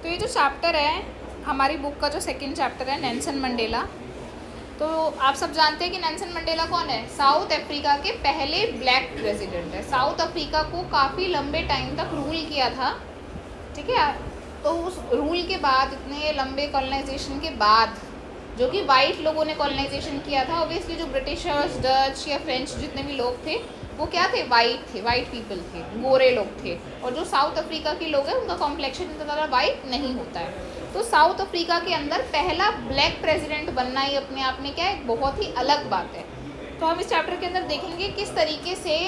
तो ये जो चैप्टर है हमारी बुक का, जो सेकंड चैप्टर है नेल्सन मंडेला, तो आप सब जानते हैं कि नेल्सन मंडेला कौन है? साउथ अफ्रीका के पहले ब्लैक प्रेसिडेंट है। साउथ अफ्रीका को काफ़ी लंबे टाइम तक रूल किया था, ठीक है। तो उस रूल के बाद, इतने लंबे कॉलोनाइजेशन के बाद, जो कि वाइट लोगों ने कॉलोनाइजेशन किया था, ऑब्वियसली जो ब्रिटिशर्स, डच या फ्रेंच जितने भी लोग थे वो क्या थे? वाइट थे, वाइट पीपल थे, गोरे लोग थे। और जो साउथ अफ्रीका के लोग हैं उनका कॉम्प्लेक्शन इतना ज़्यादा वाइट नहीं होता है। तो साउथ अफ्रीका के अंदर पहला ब्लैक प्रेसिडेंट बनना ही अपने आप में क्या है? एक बहुत ही अलग बात है। तो हम इस चैप्टर के अंदर देखेंगे किस तरीके से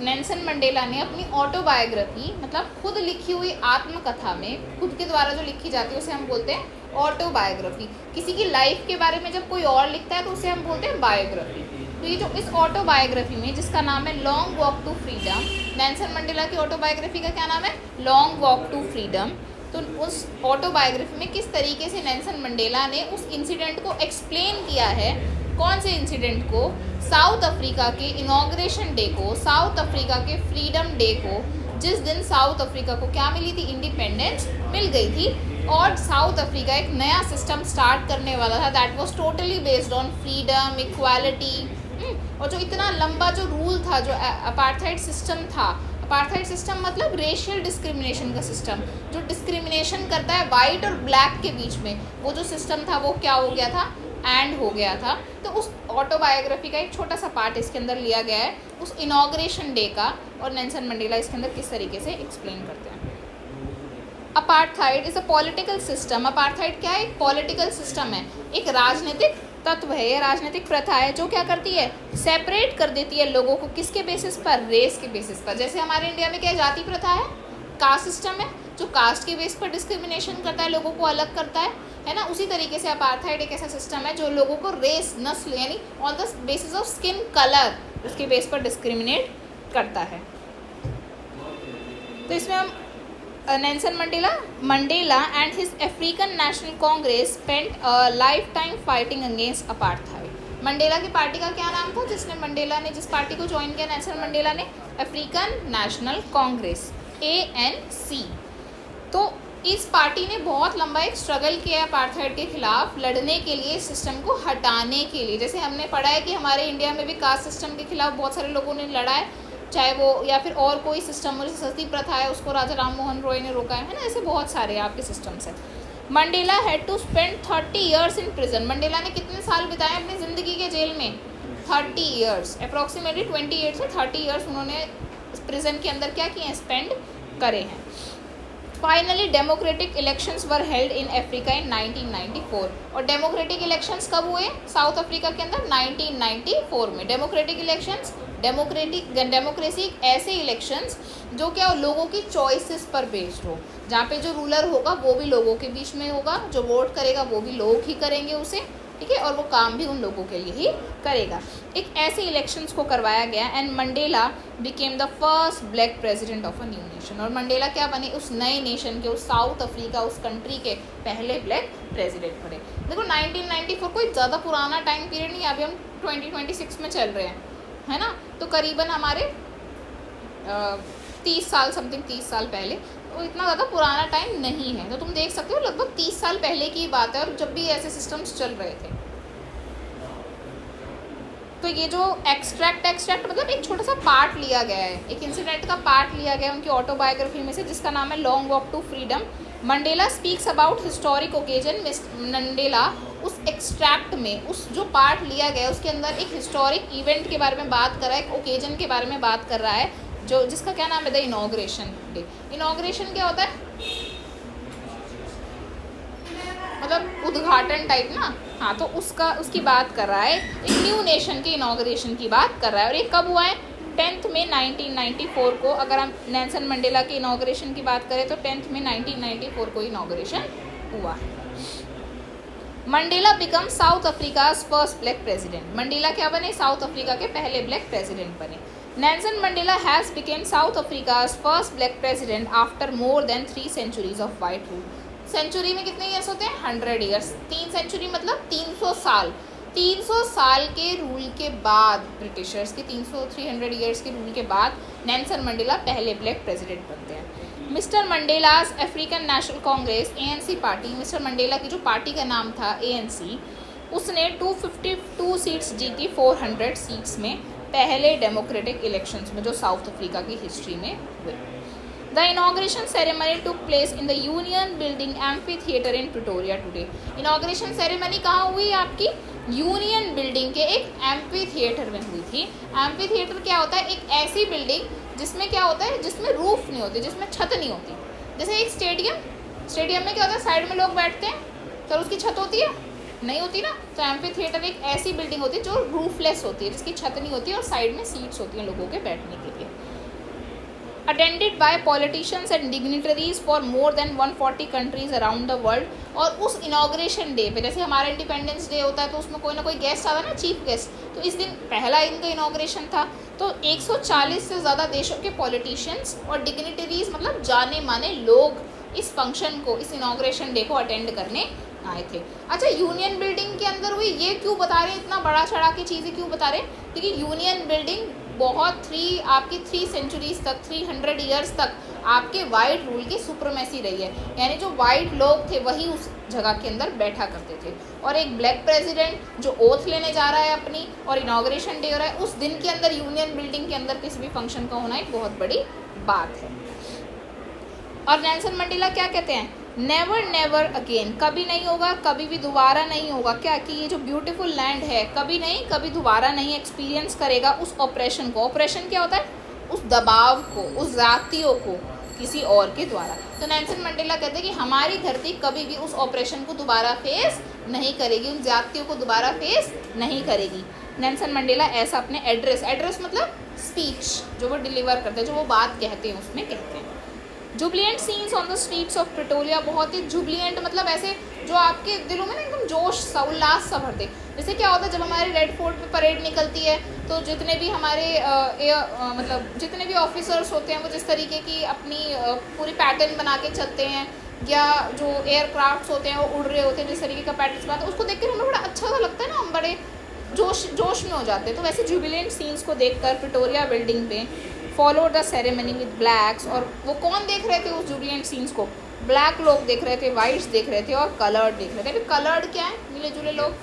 नेल्सन मंडेला ने अपनी ऑटोबायोग्राफी, मतलब खुद लिखी हुई आत्मकथा में, खुद के द्वारा जो लिखी जाती है उसे हम बोलते हैं ऑटोबायोग्राफी। किसी की लाइफ के बारे में जब कोई और लिखता है तो उसे हम बोलते हैं बायोग्राफी। तो ये जो इस ऑटोबायोग्राफी में, जिसका नाम है long walk to freedom, Nelson Mandela की ऑटोबायोग्राफी का क्या नाम है? Long walk to freedom. तो उस ऑटोबायोग्राफी में किस तरीके से नेल्सन मंडेला ने उस इंसिडेंट को एक्सप्लेन किया है। कौन से इंसिडेंट को? साउथ अफ्रीका के इनॉग्रेशन डे को, साउथ अफ्रीका के फ्रीडम डे को, जिस दिन साउथ अफ्रीका को क्या मिली थी? इंडिपेंडेंस मिल गई थी। और साउथ अफ्रीका एक नया सिस्टम स्टार्ट करने वाला था, that was totally based on freedom, equality. और जो इतना लंबा जो रूल था, जो अपार्थाइड सिस्टम था, अपार्थाइड सिस्टम मतलब रेशियल डिस्क्रिमिनेशन का सिस्टम, जो डिस्क्रिमिनेशन करता है वाइट और ब्लैक के बीच में, वो जो सिस्टम था वो क्या हो गया था? एंड हो गया था। तो उस ऑटोबायोग्राफी का एक छोटा सा पार्ट इसके अंदर लिया गया है, उस इनॉग्रेशन डे का, और नेल्सन मंडेला इसके अंदर किस तरीके से एक्सप्लेन करते हैं। Apartheid is a political system. Apartheid क्या है? एक पॉलिटिकल सिस्टम है, एक राजनीतिक तत्व है, ये राजनीतिक प्रथा है जो क्या करती है? सेपरेट कर देती है लोगों को। किसके बेसिस पर? रेस के बेसिस पर। जैसे हमारे इंडिया में क्या जाति प्रथा है, कास्ट सिस्टम है, जो कास्ट के बेस पर डिस्क्रिमिनेशन करता है, लोगों को अलग करता है ना। उसी तरीके से अपार्थाइड एक ऐसा सिस्टम है जो लोगों को रेस, नस्ल, यानी on the basis of skin colour, उसके बेस पर डिस्क्रिमिनेट करता है। तो इसमें हम Nelson Mandela and his African National Congress spent a life time fighting against apartheid. Mandela की पार्टी का क्या नाम था जिस पार्टी को ज्वाइन किया नेल्सन मंडेला ने? African National Congress, ANC। तो इस पार्टी ने बहुत लंबा एक स्ट्रगल किया अपार्थाइड के खिलाफ लड़ने के लिए, सिस्टम को हटाने के लिए। जैसे हमने पढ़ा है कि हमारे इंडिया में भी कास्ट सिस्टम के खिलाफ बहुत सारे लोगों ने लड़ा है, चाहे वो या फिर और कोई सिस्टम, जैसे सती प्रथा है, उसको राजा राम मोहन रॉय ने रोका है ना। ऐसे बहुत सारे आपके सिस्टम्स हैं। Mandela had to spend 30 years in prison. Mandela ने कितने साल बिताए अपनी ज़िंदगी के जेल में? 30 ईयर्स, अप्रॉक्सीमेटली 28 से 30 ईयर्स उन्होंने प्रिजन के अंदर क्या किए हैं? स्पेंड करे हैं। Finally democratic elections were held in Africa in 1994। और डेमोक्रेटिक इलेक्शंस कब हुए साउथ अफ्रीका के अंदर? 1994 में। डेमोक्रेटिक इलेक्शंस, डेमोक्रेसी एक ऐसे इलेक्शंस जो क्या लोगों की चॉइसेस पर बेस्ड हो, जहाँ पे जो रूलर होगा वो भी लोगों के बीच में होगा, जो वोट करेगा वो भी लोग ही करेंगे उसे, ठीक है, और वो काम भी उन लोगों के लिए ही करेगा। एक ऐसे इलेक्शंस को करवाया गया and Mandela became the first black president of a new nation. और मंडेला क्या बने? उस नए नेशन के, उस साउथ अफ्रीका, उस कंट्री के पहले ब्लैक प्रेसिडेंट बने। देखो 1994 कोई ज़्यादा पुराना टाइम पीरियड नहीं है, अभी हम 2026 में चल रहे हैं, है ना। तो करीबन हमारे 30 साल, समथिंग 30 साल पहले, तो इतना ज़्यादा पुराना टाइम नहीं है। तो तुम देख सकते हो लगभग 30 साल पहले की बात है, और जब भी ऐसे सिस्टम्स चल रहे थे। तो ये जो एक्सट्रैक्ट मतलब एक छोटा सा पार्ट लिया गया है, एक इंसिडेंट का पार्ट लिया गया है उनकी ऑटोबायोग्राफी में से, जिसका नाम है long walk to freedom. Mandela speaks about historic occasion. Mandela उस एक्सट्रैक्ट में, उस जो पार्ट लिया गया है उसके अंदर एक हिस्टोरिक इवेंट के बारे में बात कर रहा है, एक ओकेजन के बारे में बात कर रहा है, जो जिसका क्या नाम है? The inauguration day. इनॉग्रेशन क्या होता है? मतलब उद्घाटन टाइप ना। हाँ, तो उसकी बात कर रहा है, एक न्यू नेशन के इनॉग्रेशन की बात कर रहा है। और ये कब हुआ है? 10 मई 1994 को। अगर हम नेल्सन मंडेला के इनॉग्रेशन की बात करें तो 10 मई 1994 को इनॉग्रेशन हुआ। Mandela become South Africa's first black president. Mandela क्या बने? साउथ अफ्रीका के पहले ब्लैक प्रेसिडेंट बने। Nelson Mandela has become South Africa's first black president after more than 3 centuries of white rule. Century में कितने ईयर्स होते हैं? 100 ईयर्स। 3 सेंचुरी मतलब 300 साल। 300 साल के रूल के बाद, ब्रिटिशर्स के 300-300 ईयर्स के रूल के बाद नेल्सन मंडेला पहले ब्लैक प्रेसिडेंट बनते हैं। Mister Mandela's African National Congress ANC party, mister Mandela की जो पार्टी का नाम था ANC, उसने 252 सीट्स जीती 400 सीट्स में पहले डेमोक्रेटिक इलेक्शंस में जो साउथ अफ्रीका की हिस्ट्री में हुए। The inauguration ceremony took place in the union building amphi theatre in Pretoria today. Inauguration ceremony कहाँ हुई आपकी? यूनियन बिल्डिंग के एक एम्फी थिएटर में हुई थी। एम्फी थिएटर क्या होता है? एक ऐसी बिल्डिंग जिसमें क्या होता है, जिसमें रूफ नहीं होती, जिसमें छत नहीं होती। जैसे एक स्टेडियम में क्या होता है, साइड में लोग बैठते हैं तो उसकी छत होती है, नहीं होती ना। तो एम्फी थिएटर एक ऐसी बिल्डिंग होती है जो रूफलेस होती है, जिसकी छत नहीं होती और साइड में सीट्स होती हैं लोगों के बैठने के लिए। Attended by politicians and dignitaries for more than 140 countries around the world. और उस इनाग्रेशन डे पे, जैसे हमारा इंडिपेंडेंस डे होता है तो उसमें कोई ना कोई गेस्ट आता है ना, चीफ गेस्ट, तो इस दिन पहला इनका इनाग्रेशन था। तो 140 से ज़्यादा देशों के पॉलिटिशियंस और डिग्निटरीज, मतलब जाने माने लोग, इस फंक्शन को, इस इनाग्रेशन डे को अटेंड करने आए थे। अच्छा, यूनियन बिल्डिंग के अंदर हुई, ये क्यों बता रहे हैं, इतना बड़ा चढ़ा के चीज़ें क्यों बता रहे हैं? क्योंकि यूनियन बिल्डिंग बहुत 3 सेंचुरीज तक, 300 ईयर्स तक आपके वाइट रूल की सुप्रीमेसी रही है। यानी जो वाइट लोग थे वही उस जगह के अंदर बैठा करते थे, और एक ब्लैक प्रेसिडेंट जो ओथ लेने जा रहा है अपनी, और इनाग्रेशन डे हो रहा है, उस दिन के अंदर यूनियन बिल्डिंग के अंदर किसी भी फंक्शन का होना एक बहुत बड़ी बात है। और नेल्सन मंडेला क्या कहते हैं? नेवर नेवर अगेन, कभी नहीं होगा, कभी भी दोबारा नहीं होगा। क्या कि ये जो ब्यूटीफुल लैंड है कभी नहीं, कभी दोबारा नहीं एक्सपीरियंस करेगा उस ऑपरेशन को। ऑपरेशन क्या होता है? उस दबाव को, उस जातियों को किसी और के द्वारा। तो नेल्सन मंडेला कहते हैं कि हमारी धरती कभी भी उस ऑपरेशन को दोबारा फेस नहीं करेगी, उन जातियों को दोबारा फेस नहीं करेगी। नेल्सन मंडेला ऐसा अपने एड्रेस मतलब स्पीच जो वो डिलीवर करते हैं, जो वो बात कहते हैं, उसमें कहते हैं। Jubilant scenes on the streets of Pretoria, बहुत ही जुबलियंट मतलब ऐसे जो आपके दिलों में ना एकदम जोश सा, उल्लास सा भरते। जैसे क्या होता है जब हमारे रेड फोर्ट पे परेड निकलती है, तो जितने भी हमारे मतलब जितने भी ऑफिसर्स होते हैं वो जिस तरीके की अपनी पूरी पैटर्न बना के चलते हैं, या जो एयरक्राफ्ट्स होते हैं वो उड़ रहे होते हैं जिस तरीके का पैटर्न बनाते हैं, उसको देख कर हमें बड़ा अच्छा सा लगता है ना, हम बड़े जोश में हो जाते हैं। तो वैसे जुबिलेंट सीन्स को देखकर प्रिटोरिया बिल्डिंग पे follow the ceremony with blacks, और वो कौन देख रहे थे उस जुबिलेंट सीन्स को? ब्लैक लोग देख रहे थे, वाइट्स देख रहे थे, और कलर्ड देख रहे थे। अभी कलर्ड क्या है? मिले जुले लोग,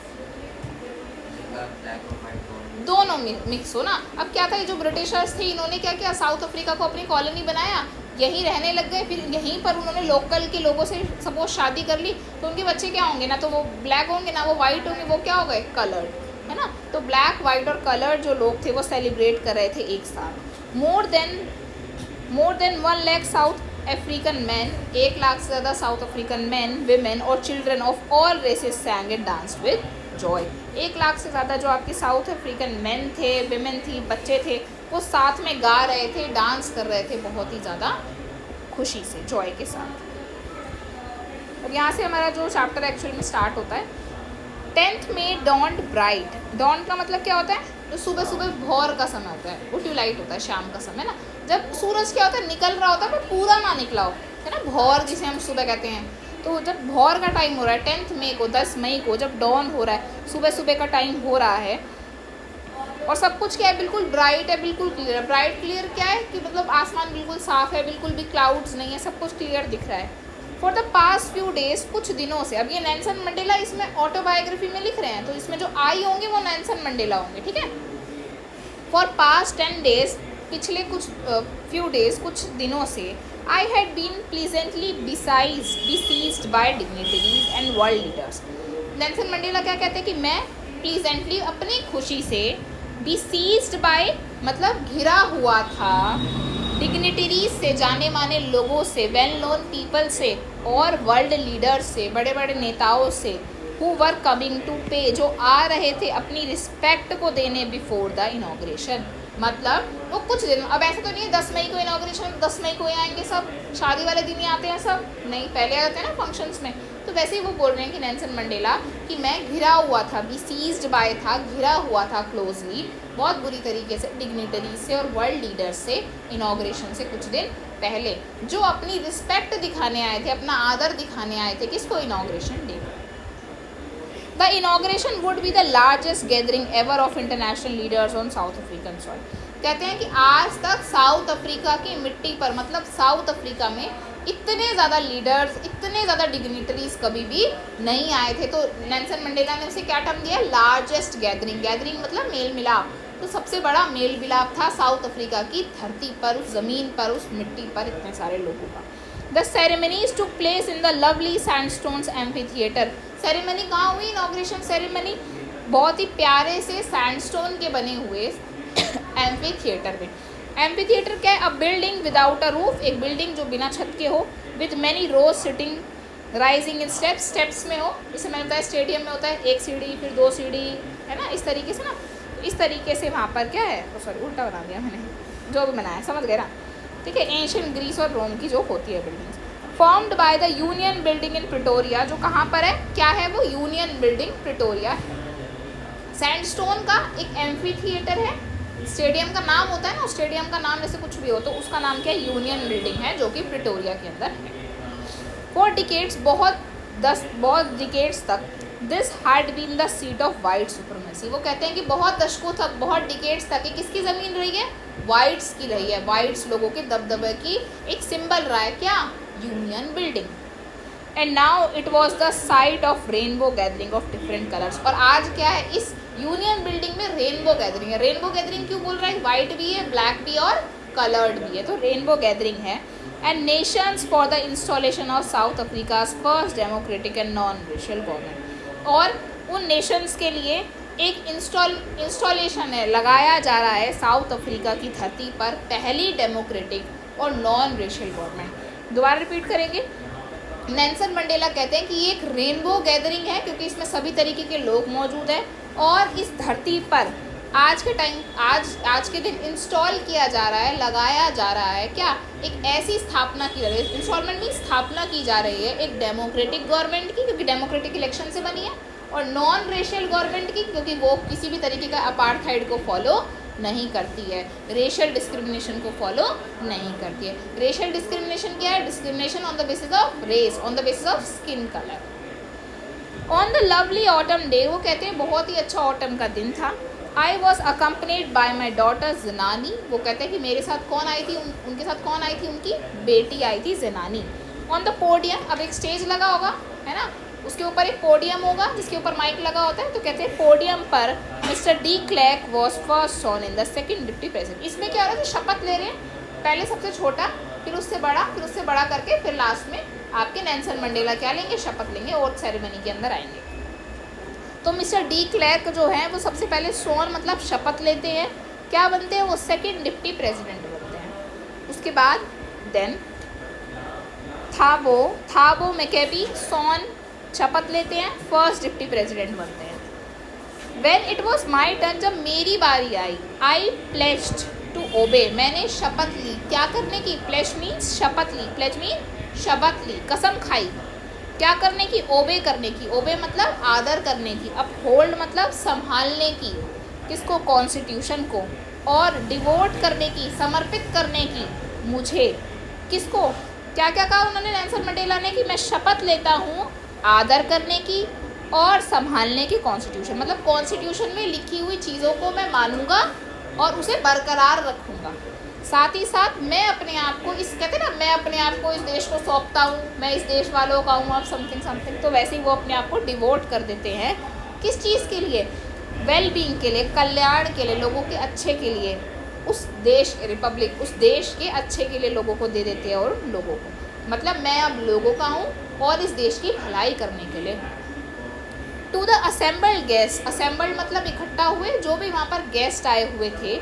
दोनों मिक्स हो ना। अब क्या था, ये जो ब्रिटिशर्स थे इन्होंने क्या किया, साउथ अफ्रीका को अपनी कॉलोनी बनाया, यहीं रहने लग गए। फिर यहीं पर उन्होंने लोकल के लोगों से सपोज शादी कर ली, तो उनके बच्चे क्या होंगे? ना तो वो ब्लैक होंगे ना वो वाइट होंगे, वो क्या हो गए? कलर्ड, है ना। तो ब्लैक, वाइट और कलर्ड जो लोग थे वो सेलिब्रेट कर रहे थे एक साथ। More than 1 lakh South African man, 1 lakh से ज़्यादा साउथ अफ्रीकन मैन, विमेन और children of all races sang and dance with joy. 1 lakh से ज़्यादा जो आपके साउथ अफ्रीकन मैन थे, विमेन थी, बच्चे थे, वो साथ में गा रहे थे, डांस कर रहे थे बहुत ही ज़्यादा खुशी से, जॉय के साथ। अब यहाँ से हमारा जो चैप्टर एक्चुअल में स्टार्ट होता है। 10th में डॉन्ड ब्राइट। डॉन्ड का मतलब क्या होता है? जो सुबह सुबह भोर का समय होता है, वो ट्यूलाइट होता है, शाम का समय ना, जब सूरज क्या होता है? निकल रहा होता है पर पूरा ना निकला हो, है ना, भोर जिसे हम सुबह कहते हैं। तो जब भोर का टाइम हो रहा है 10th मई को, 10 मई को जब डॉन हो रहा है, सुबह सुबह का टाइम हो रहा है, और सब कुछ क्या है? बिल्कुल ब्राइट है, बिल्कुल क्लियर है। ब्राइट क्लियर क्या है कि मतलब आसमान बिल्कुल साफ है, बिल्कुल भी क्लाउड्स नहीं है, सब कुछ क्लियर दिख रहा है। For the past few days, कुछ दिनों से, अब ये नेल्सन मंडेला इसमें ऑटोबायोग्राफी में लिख रहे हैं, तो इसमें जो आई होंगे वो नेल्सन मंडेला होंगे, ठीक है। फॉर पास्ट 10 डेज, पिछले कुछ फ्यू डेज, कुछ दिनों से, I had been pleasantly besieged by dignitaries and world leaders. Nelson Mandela क्या कहते हैं कि मैं प्लीजेंटली, अपनी खुशी से, besieged बाय मतलब घिरा हुआ था, डिग्निटरीज से, जाने माने लोगों से, वेल नोन पीपल से, और वर्ल्ड लीडर्स से, बड़े बड़े नेताओं से, हु वर कमिंग टू पे, जो आ रहे थे अपनी रिस्पेक्ट को देने बिफोर द इनाग्रेशन। मतलब वो कुछ दिन, अब ऐसा तो नहीं है 10 मई को इनाग्रेशन, 10 मई को ही आएंगे सब, शादी वाले दिन ही आते हैं सब, नहीं, पहले आते हैं ना फंक्शंस में। तो वैसे ही वो बोल रहे हैं कि नेल्सन मंडेला कि मैं घिरा हुआ था, besieged बाय था, घिरा हुआ था क्लोजली, बहुत बुरी तरीके से, डिग्निटरी से और वर्ल्ड लीडर से, इनाग्रेशन से कुछ दिन पहले, जो अपनी रिस्पेक्ट दिखाने आए थे, अपना आदर दिखाने आए थे, किसको? Inauguration day. The inauguration would be the largest gathering ever of international leaders on South African soil. कहते हैं कि आज तक साउथ अफ्रीका की मिट्टी पर, मतलब साउथ अफ्रीका में इतने ज़्यादा लीडर्स, इतने ज़्यादा डिग्निटरीज कभी भी नहीं आए थे। तो नेल्सन मंडेला ने उसे क्या टर्म दिया, लार्जेस्ट गैदरिंग। गैदरिंग मतलब मेल मिलाप, तो सबसे बड़ा मेल मिलाप था साउथ अफ्रीका की धरती पर, उस ज़मीन पर, उस मिट्टी पर इतने सारे लोगों का। The ceremonies took place in the lovely sandstones amphi theatre. Ceremony कहाँ हुई, इनॉग्रेशन सेरेमनी बहुत ही प्यारे से सैंडस्टोन के बने हुए एम्फी थिएटर में। एम्फी थिएटर क्या है, अ बिल्डिंग विदाउट अ रूफ, एक बिल्डिंग जो बिना छत के हो, with many rose sitting rising in steps, steps में हो। जैसे मैंने बताया स्टेडियम में होता है एक सीढ़ी फिर दो सीढ़ी, है ना, इस तरीके से ना, इस तरीके से वहाँ पर क्या है, सॉरी उल्टा बना दिया मैंने, जो भी बनाया समझ गए ना, ठीक है। एंशियंट ग्रीस और रोम की जो होती है buildings, formed by the union building in Pretoria, जो कहाँ पर है, क्या है वो, यूनियन बिल्डिंग प्रिटोरिया है। सैंडस्टोन का एक एम्फी थिएटर है, स्टेडियम का नाम होता है ना, स्टेडियम का नाम जैसे कुछ भी हो तो उसका नाम क्या है, यूनियन बिल्डिंग है, जो कि प्रिटोरिया के अंदर है। फॉर डिकेड्स, बहुत डिकेड्स तक, this had been the seat of white supremacy. वो कहते हैं कि बहुत दशकों तक, बहुत डिकेड्स तक ये किसकी ज़मीन रही है, वाइट्स की रही है, वाइट्स लोगों के दबदबे की एक सिंबल रहा है, क्या, union building. And now it was the site of rainbow gathering of different colours. और आज क्या है, इस यूनियन बिल्डिंग में रेनबो गैदरिंग है। रेनबो गैदरिंग क्यों बोल रहा है, वाइट भी है, ब्लैक भी और कलर्ड भी है, तो रेनबो गैदरिंग है। And Nations for the installation of south Africa's first democratic and non racial government. और उन नेशंस के लिए एक इंस्टॉलेशन है, लगाया जा रहा है साउथ अफ्रीका की धरती पर पहली डेमोक्रेटिक और नॉन रेशियल गवर्नमेंट। दोबारा रिपीट करेंगे, नेल्सन मंडेला कहते हैं कि ये एक रेनबो गैदरिंग है क्योंकि इसमें सभी तरीके के लोग मौजूद हैं, और इस धरती पर आज के टाइम, आज के दिन इंस्टॉल किया जा रहा है, लगाया जा रहा है, क्या, एक ऐसी स्थापना की जा रही है, इंस्टॉलमेंट में स्थापना की जा रही है एक डेमोक्रेटिक गवर्नमेंट की, क्योंकि डेमोक्रेटिक इलेक्शन से बनी है, और नॉन रेशियल गवर्नमेंट की, क्योंकि वो किसी भी तरीके का अपार्थाइड को फॉलो नहीं करती है, रेशियल डिस्क्रिमिनेशन को फॉलो नहीं करती है। रेशियल डिस्क्रिमिनेशन क्या है, discrimination on the basis of race, on the basis of skin colour. On the lovely autumn day, वो कहते हैं बहुत ही अच्छा ऑटम का दिन था। I was accompanied by my daughter Zenani, वो कहते हैं कि मेरे साथ कौन आई थी, उनके साथ कौन आई थी, उनकी बेटी आई थी ज़नानी। ऑन द पोडियम, अब एक स्टेज लगा होगा, है ना, उसके ऊपर एक पोडियम होगा जिसके ऊपर माइक लगा होता है, तो कहते हैं पोडियम पर mister de Klerk was first sworn in the second deputy president. इसमें क्या हो रहा है, शपथ ले रहे हैं, पहले सबसे छोटा, फिर उससे बड़ा, फिर उससे बड़ा करके फिर लास्ट में आपके नेल्सन मंडेला क्या लेंगे, शपथ लेंगे, ओथ सेरेमनी के अंदर आएंगे। तो मिस्टर डी क्लैर्क जो है वो सबसे पहले सोन मतलब शपथ लेते हैं, क्या बनते हैं, वो सेकंड डिप्टी प्रेसिडेंट बनते हैं। उसके बाद देन थाबो मैकेबी सोन शपथ लेते हैं, फर्स्ट डिप्टी प्रेसिडेंट बनते हैं। When it was my turn, जब मेरी बारी आई, आई प्लेज्ड टू ओबे, मैंने शपथ ली, क्या करने की, प्लेज मीन्स शपथ ली, प्लेज मीन शपथ ली, कसम खाई, क्या करने की, ओबे करने की, ओबे मतलब आदर करने की, अपहोल्ड मतलब संभालने की, किसको, कॉन्स्टिट्यूशन को, और डिवोट करने की, समर्पित करने की, मुझे, किसको, क्या क्या कहा उन्होंने नेल्सन मंडेला ने, कि मैं शपथ लेता हूँ आदर करने की और संभालने की कॉन्स्टिट्यूशन, मतलब कॉन्स्टिट्यूशन में लिखी हुई चीज़ों को मैं मानूंगा और उसे बरकरार रखूँगा। साथ ही साथ मैं अपने आप को, इस कहते हैं ना, मैं अपने आप को इस देश को सौंपता हूँ, मैं इस देश वालों का हूँ, अब समथिंग, तो वैसे ही वो अपने आप को डिवोट कर देते हैं, किस चीज़ के लिए, वेल बीइंग के लिए, कल्याण के लिए, लोगों के अच्छे के लिए, उस देश, रिपब्लिक, उस देश के अच्छे के लिए लोगों को दे देते हैं, और लोगों को, मतलब मैं अब लोगों का हूँ और इस देश की भलाई करने के लिए। To the assembled guest, assembled मतलब इकट्ठा हुए, जो भी वहाँ पर गेस्ट आए हुए थे,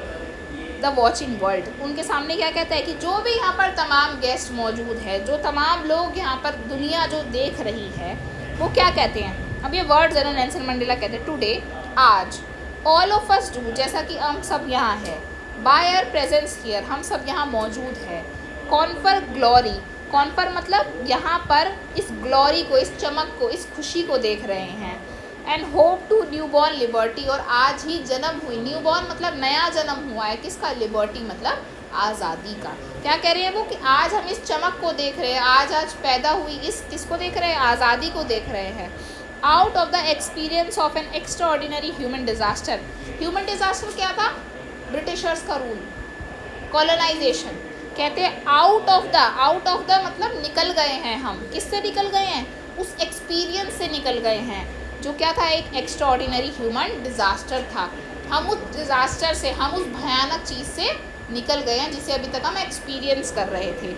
द वॉचिंग वर्ल्ड, उनके सामने क्या कहता है, कि जो भी यहाँ पर तमाम गेस्ट मौजूद है, जो तमाम लोग यहाँ पर दुनिया जो देख रही है, वो क्या कहते हैं। अब ये वर्ड ज़रा नेल्सन मंडेला कहते हैं, टुडे, आज, ऑल ऑफ अस डू, जैसा कि हम सब यहाँ है, बाय आवर प्रेजेंस हियर, हम सब यहाँ मौजूद है, कॉन्फर ग्लोरी, कॉन्फर मतलब यहाँ पर इस ग्लोरी को, इस चमक को, इस खुशी को देख रहे हैं, and hope to new born liberty, और आज ही जन्म हुई, न्यू बॉर्न मतलब नया जन्म हुआ है, किसका, लिबर्टी मतलब आज़ादी का। क्या कह रहे हैं वो, कि आज हम इस चमक को देख रहे हैं, आज पैदा हुई इस किसको देख रहे हैं, आज़ादी को देख रहे हैं। Out of the experience of an extra ordinary human disaster, human disaster क्या था, ब्रिटिशर्स का रूल, कॉलोनाइजेशन। कहते हैं आउट ऑफ द मतलब निकल गए हैं हम। किससे निकल गए हैं? उस एक्सपीरियंस से निकल गए हैं जो क्या था, एक एक्स्ट्राऑर्डिनरी ह्यूमन डिज़ास्टर था। हम उस डिज़ास्टर से, हम उस भयानक चीज़ से निकल गए हैं जिसे अभी तक हम एक्सपीरियंस कर रहे थे।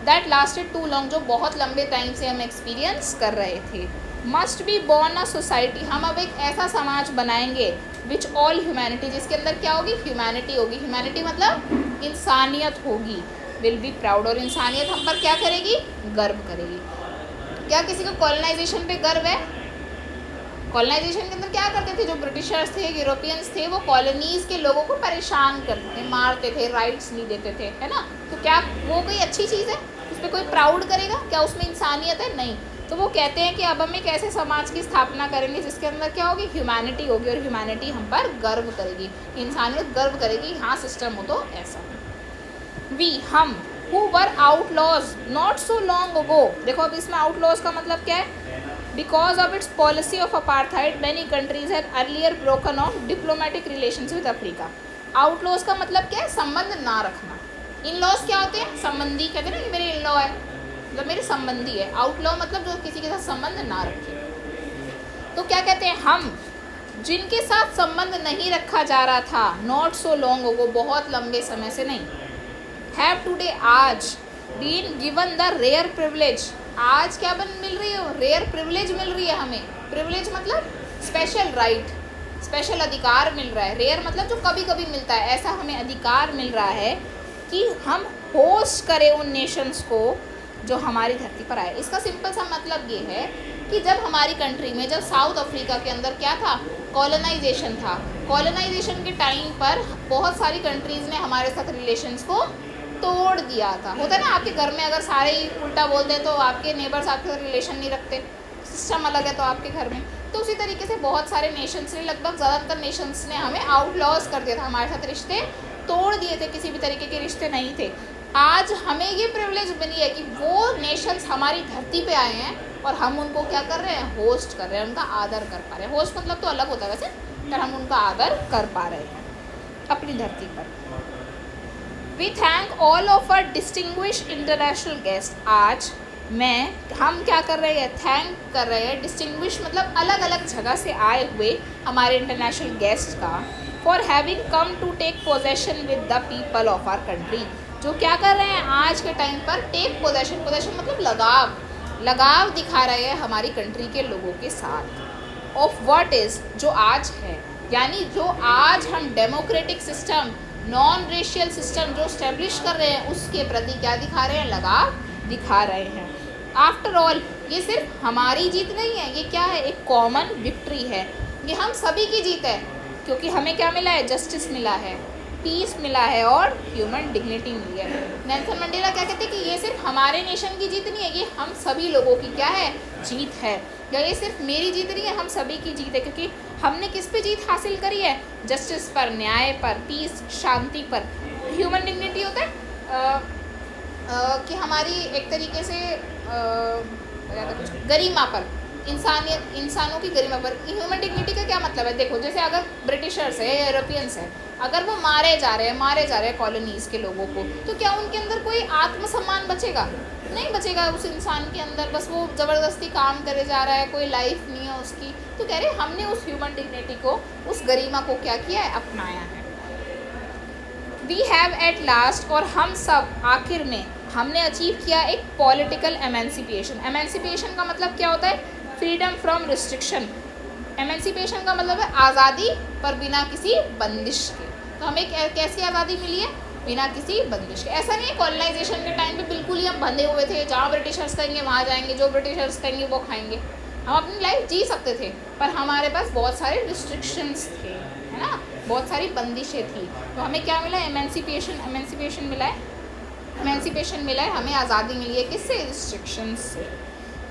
दैट लास्टेड टू लॉन्ग, जो बहुत लंबे टाइम से हम एक्सपीरियंस कर रहे थे। Must be born a society, हम अब एक ऐसा समाज बनाएंगे विच ऑल ह्यूमैनिटी, जिसके अंदर क्या होगी, ह्यूमैनिटी होगी। ह्यूमैनिटी मतलब इंसानियत होगी। विल बी प्राउड, और इंसानियत हम पर क्या करेगी, गर्व करेगी। क्या किसी को कॉलोनाइजेशन पे गर्व है? कॉलोनाइजेशन के अंदर क्या करते थे जो ब्रिटिशर्स थे, यूरोपियंस थे, वो कॉलोनीज़ के लोगों को परेशान करते थे, मारते थे, राइट्स नहीं देते थे, है ना। तो क्या वो कोई अच्छी चीज़ है? उस पर कोई प्राउड करेगा? क्या उसमें इंसानियत है? नहीं। तो वो कहते हैं कि अब हम एक ऐसे समाज की स्थापना करेंगे जिसके अंदर क्या होगी, ह्यूमैनिटी होगी, और ह्यूमैनिटी हम पर गर्व करेगी, इंसानियत गर्व करेगी, हाँ सिस्टम हो तो ऐसा। वी, हम, who were outlaws not so long ago. देखो अब इसमें आउटलॉज का मतलब क्या है? Because of its policy of apartheid many countries have earlier broken of diplomatic relations with Africa. Outlaws का मतलब क्या है? संबंध ना रखना। इन लॉज क्या होते हैं? संबंधी, कहते हैं ना कि मेरे इन लॉ है, मतलब मेरे संबंधी है। आउटलॉ मतलब जो किसी के साथ संबंध ना रखे। तो क्या कहते हैं, हम जिनके साथ संबंध नहीं रखा जा रहा था, नॉट सो लॉन्ग अगो, बहुत लंबे समय से नहीं, हैव टुडे, आज, been given the rare privilege, आज क्या मिल रही है, रेयर प्रिविलेज मिल रही है हमें। प्रिविलेज मतलब स्पेशल राइट, स्पेशल अधिकार मिल रहा है। रेयर मतलब जो कभी कभी मिलता है, ऐसा हमें अधिकार मिल रहा है कि हम होस्ट करें उन नेशंस को जो हमारी धरती पर आए। इसका सिंपल सा मतलब ये है कि जब हमारी कंट्री में, जब साउथ अफ्रीका के अंदर क्या था, कॉलोनाइजेशन था, कॉलोनाइजेशन के टाइम पर बहुत सारी कंट्रीज़ ने हमारे साथ रिलेशंस को तोड़ दिया था। होता है ना, आपके घर में अगर सारे ही उल्टा बोलते हैं तो आपके नेबर्स आपके साथ रिलेशन नहीं रखते, सिस्टम अलग है तो आपके घर में। तो उसी तरीके से बहुत सारे नेशंस ने, लगभग ज़्यादातर नेशंस ने हमें आउटलॉज कर दिया था, हमारे साथ रिश्ते तोड़ दिए थे, किसी भी तरीके के रिश्ते नहीं थे। आज हमें ये प्रिविलेज मिली है कि वो नेशंस हमारी धरती पे आए हैं और हम उनको क्या कर रहे हैं, होस्ट कर रहे हैं, उनका आदर कर पा रहे हैं। होस्ट मतलब तो अलग होता है वैसे, पर हम उनका आदर कर पा रहे हैं अपनी धरती पर। We thank all of our distinguished international guest, आज हम क्या कर रहे हैं, थैंक कर रहे हैं, डिस्टिंग्विश मतलब अलग अलग जगह से आए हुए हमारे इंटरनेशनल गेस्ट का, for having come to take possession with the people of our country, जो क्या कर रहे हैं आज के टाइम पर, टेक पोजेशन, पोजेशन मतलब लगाव दिखा रहे हैं हमारी कंट्री के लोगों के साथ, ऑफ व्हाट इज़, जो आज है, यानी जो आज हम democratic system, non racial system जो स्टैब्लिश कर रहे हैं, उसके प्रति क्या दिखा रहे हैं, लगाव दिखा रहे हैं। आफ्टर ऑल, ये सिर्फ हमारी जीत नहीं है, ये क्या है, एक कॉमन विक्ट्री है, ये हम सभी की जीत है, क्योंकि हमें क्या मिला है, जस्टिस मिला है, पीस मिला है और ह्यूमन डिग्निटी मिली है। नेल्सन मंडेला क्या कहते हैं कि ये सिर्फ हमारे नेशन की जीत नहीं है, ये हम सभी लोगों की क्या है, जीत है, या ये सिर्फ मेरी जीत नहीं है, हम सभी की जीत है, क्योंकि हमने किस पे जीत हासिल करी है, जस्टिस पर, न्याय पर, पीस, शांति पर। ह्यूमन डिग्निटी होता है कि हमारी एक तरीके से गरिमा पर, इंसानियत, इंसानों की गरिमा पर। ह्यूमन डिग्निटी का क्या मतलब है, देखो जैसे अगर ब्रिटिशर्स है, यूरोपियंस है, अगर वो मारे जा रहे हैं कॉलोनीज़ के लोगों को, तो क्या उनके अंदर कोई आत्मसम्मान बचेगा? नहीं बचेगा उस इंसान के अंदर, बस वो ज़बरदस्ती काम करे जा रहा है, कोई लाइफ नहीं है उसकी। तो कह रहे हमने उस ह्यूमन डिग्निटी को, उस गरिमा को क्या किया है, अपनाया है। वी हैव एट लास्ट, और हम सब आखिर में हमने अचीव किया एक पॉलिटिकल एमेंसिपेशन। एमेंसिपेशन का मतलब क्या होता है, फ्रीडम फ्रॉम रिस्ट्रिक्शन। एमेंसिपेशन का मतलब है आज़ादी पर बिना किसी बंदिश के। तो हमें कैसी आज़ादी मिली है, बिना किसी बंदिश के। ऐसा नहीं है कॉलोनाइजेशन के टाइम पे बिल्कुल ही हम बंधे हुए थे, जहाँ ब्रिटिशर्स कहेंगे वहाँ जाएंगे, जो ब्रिटिशर्स कहेंगे वो खाएंगे। हम अपनी लाइफ जी सकते थे, पर हमारे पास बहुत सारे रिस्ट्रिक्शंस थे, है ना, बहुत सारी बंदिशें थी। तो हमें क्या मिला, एमेंसिपेशन मिला है, एमेंसिपेशन मिला है, हमें आज़ादी मिली है, किससे, रिस्ट्रिक्शंस से।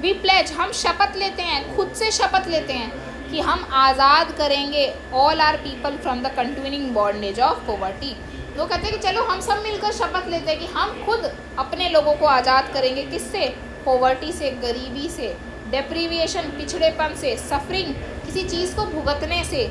वी प्लेज, हम शपथ लेते हैं, खुद से शपथ लेते हैं कि हम आज़ाद करेंगे all our people from the continuing bondage of poverty. वो कहते हैं कि चलो हम सब मिलकर शपथ लेते हैं कि हम खुद अपने लोगों को आज़ाद करेंगे, किससे, पॉवर्टी से, गरीबी से, डेप्रीविएशन, पिछड़ेपन से, सफरिंग, किसी चीज़ को भुगतने से,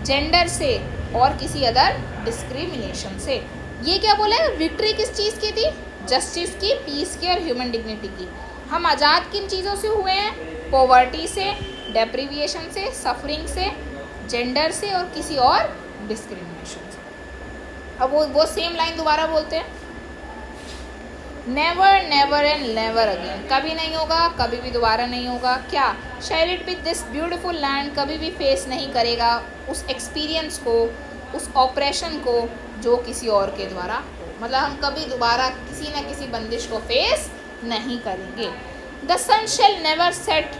जेंडर से, और किसी अदर डिस्क्रिमिनेशन से। ये क्या बोला है, विक्ट्री किस चीज़ की थी, जस्टिस की, पीस की और ह्यूमन डिग्निटी की। हम आज़ाद किन चीज़ों से हुए हैं, पॉवर्टी से, डेप्रीविएशन से, सफरिंग से, जेंडर से और किसी और डिस्क्रिमिनेशन से। अब वो सेम लाइन दोबारा बोलते हैं, never never and never again, कभी नहीं होगा, कभी भी दोबारा नहीं होगा। क्या, shall it be this beautiful land, कभी भी फेस नहीं करेगा उस एक्सपीरियंस को, उस ऑपरेशन को जो किसी और के द्वारा हो। मतलब हम कभी दोबारा किसी न किसी बंदिश को फेस नहीं करेंगे। The sun shall never set,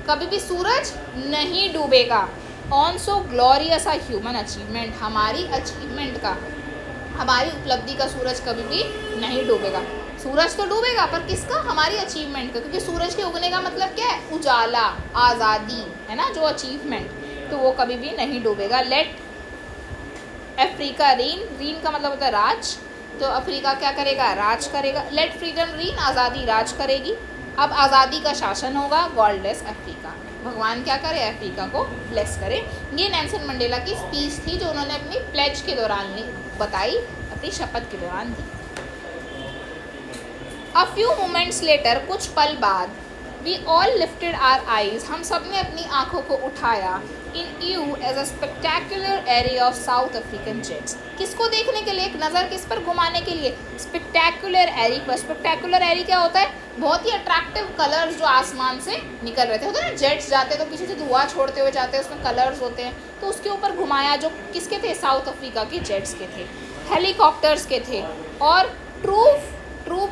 कभी भी सूरज नहीं डूबेगा। On so glorious a human achievement, हमारी अचीवमेंट का, हमारी उपलब्धि का सूरज कभी भी नहीं डूबेगा। सूरज तो डूबेगा पर किसका, हमारी अचीवमेंट का, क्योंकि सूरज के उगने का मतलब क्या है, उजाला, आज़ादी, है ना, जो अचीवमेंट, तो वो कभी भी नहीं डूबेगा। लेट अफ्रीका रीन, रीन का मतलब होता है राज, तो अफ्रीका क्या करेगा, राज करेगा। लेट फ्रीडम रीन, आज़ादी राज करेगी। अब आज़ादी का शासन होगा, गॉड ब्लेस अफ्रीका, भगवान क्या करे, अफ्रीका को ब्लेस करे। ये नेल्सन मंडेला की स्पीच थी जो उन्होंने अपनी प्लेज के दौरान बताई, अपनी शपथ के दौरान दी। A few moments later, कुछ पल बाद, we all lifted our eyes, हम सब ने अपनी आँखों को उठाया, in view as a spectacular array of South African jets, किसको देखने के लिए, एक नज़र किस पर घुमाने के लिए, spectacular array पर। spectacular array क्या होता है, बहुत ही अट्रैक्टिव कलर्स जो आसमान से निकल रहे थे, होता है ना, जेट्स जाते तो पीछे से धुआं छोड़ते हुए जाते हैं, उसमें कलर्स होते हैं, तो उसके ऊपर घुमाया, जो किसके थे, साउथ अफ्रीका के जेट्स के थे, हेलीकॉप्टर्स के थे, और ट्रूप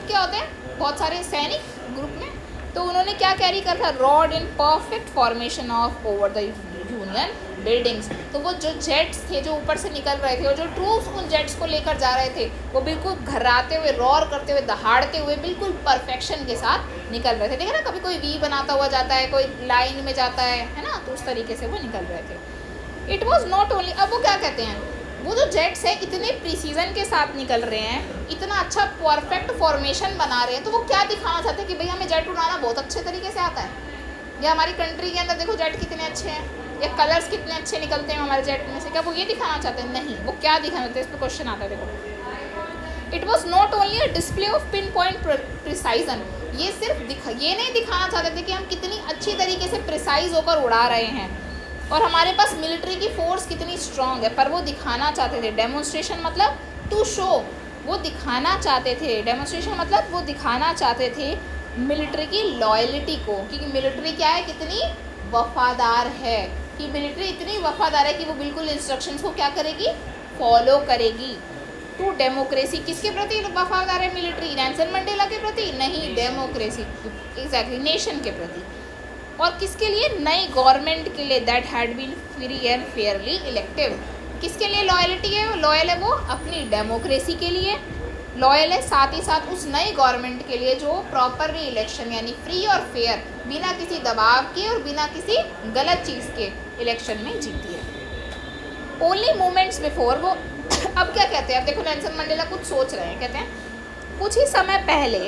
क्या होते हैं, बहुत सारे सैनिक ग्रुप में, तो उन्होंने क्या कैरी कर था, rod in perfect formation of over the union buildings. तो वो जो जेट्स थे जो ऊपर से निकल रहे थे और जो ट्रूप्स उन जेट्स को लेकर जा रहे थे, वो बिल्कुल घर्राते हुए, रॉर करते हुए, दहाड़ते हुए, बिल्कुल परफेक्शन के साथ निकल रहे थे। देखिए ना, कभी कोई वी बनाता हुआ जाता है, कोई लाइन में जाता है ना, तो उस तरीके से वो निकल रहे थे। इट वॉज नॉट ओनली, अब वो क्या कहते हैं, वो जो जेट्स है इतने प्रिसीजन के साथ निकल रहे हैं, इतना अच्छा परफेक्ट फॉर्मेशन बना रहे हैं, तो वो क्या दिखाना चाहते हैं कि भाई हमें जेट उड़ाना बहुत अच्छे तरीके से आता है, या हमारी कंट्री के अंदर देखो जेट कितने अच्छे हैं, या कलर्स कितने अच्छे निकलते हैं हमारे जेट में से, क्या वो ये दिखाना चाहते हैं, नहीं, वो क्या दिखाना चाहते हैं, इस पर क्वेश्चन आता है। देखो, it was not only a display of pinpoint precision, ये सिर्फ ये नहीं दिखाना चाहते थे कि हम कितनी अच्छी तरीके से प्रिसाइज होकर उड़ा रहे हैं और हमारे पास मिलिट्री की फोर्स कितनी स्ट्रांग है, पर वो दिखाना चाहते थे, डेमोन्स्ट्रेशन मतलब टू शो, वो दिखाना चाहते थे, डेमोन्स्ट्रेशन मतलब वो दिखाना चाहते थे मिलिट्री की लॉयल्टी को, क्योंकि मिलिट्री क्या है, कितनी वफादार है, कि मिलिट्री इतनी वफादार है कि वो बिल्कुल इंस्ट्रक्शंस को क्या करेगी, फॉलो करेगी। टू डेमोक्रेसी, किसके प्रति वफादार है मिलिट्री, नेल्सन मंडेला के प्रति नहीं, डेमोक्रेसी, एग्जैक्टली नेशन के प्रति। और किसके लिए, नई गवर्नमेंट के लिए, that had been free and fairly elective. किसके लिए लॉयल्टी है, लॉयल है वो अपनी डेमोक्रेसी के लिए लॉयल है, साथ ही साथ उस नई गवर्नमेंट के लिए जो प्रॉपरली इलेक्शन यानी फ्री और फेयर, बिना किसी दबाव के और बिना किसी गलत चीज़ के इलेक्शन में जीती है। ओनली मोमेंट्स बिफोर, वो अब क्या कहते हैं, अब देखो नेल्सन मंडेला कुछ सोच रहे हैं, कहते हैं कुछ ही समय पहले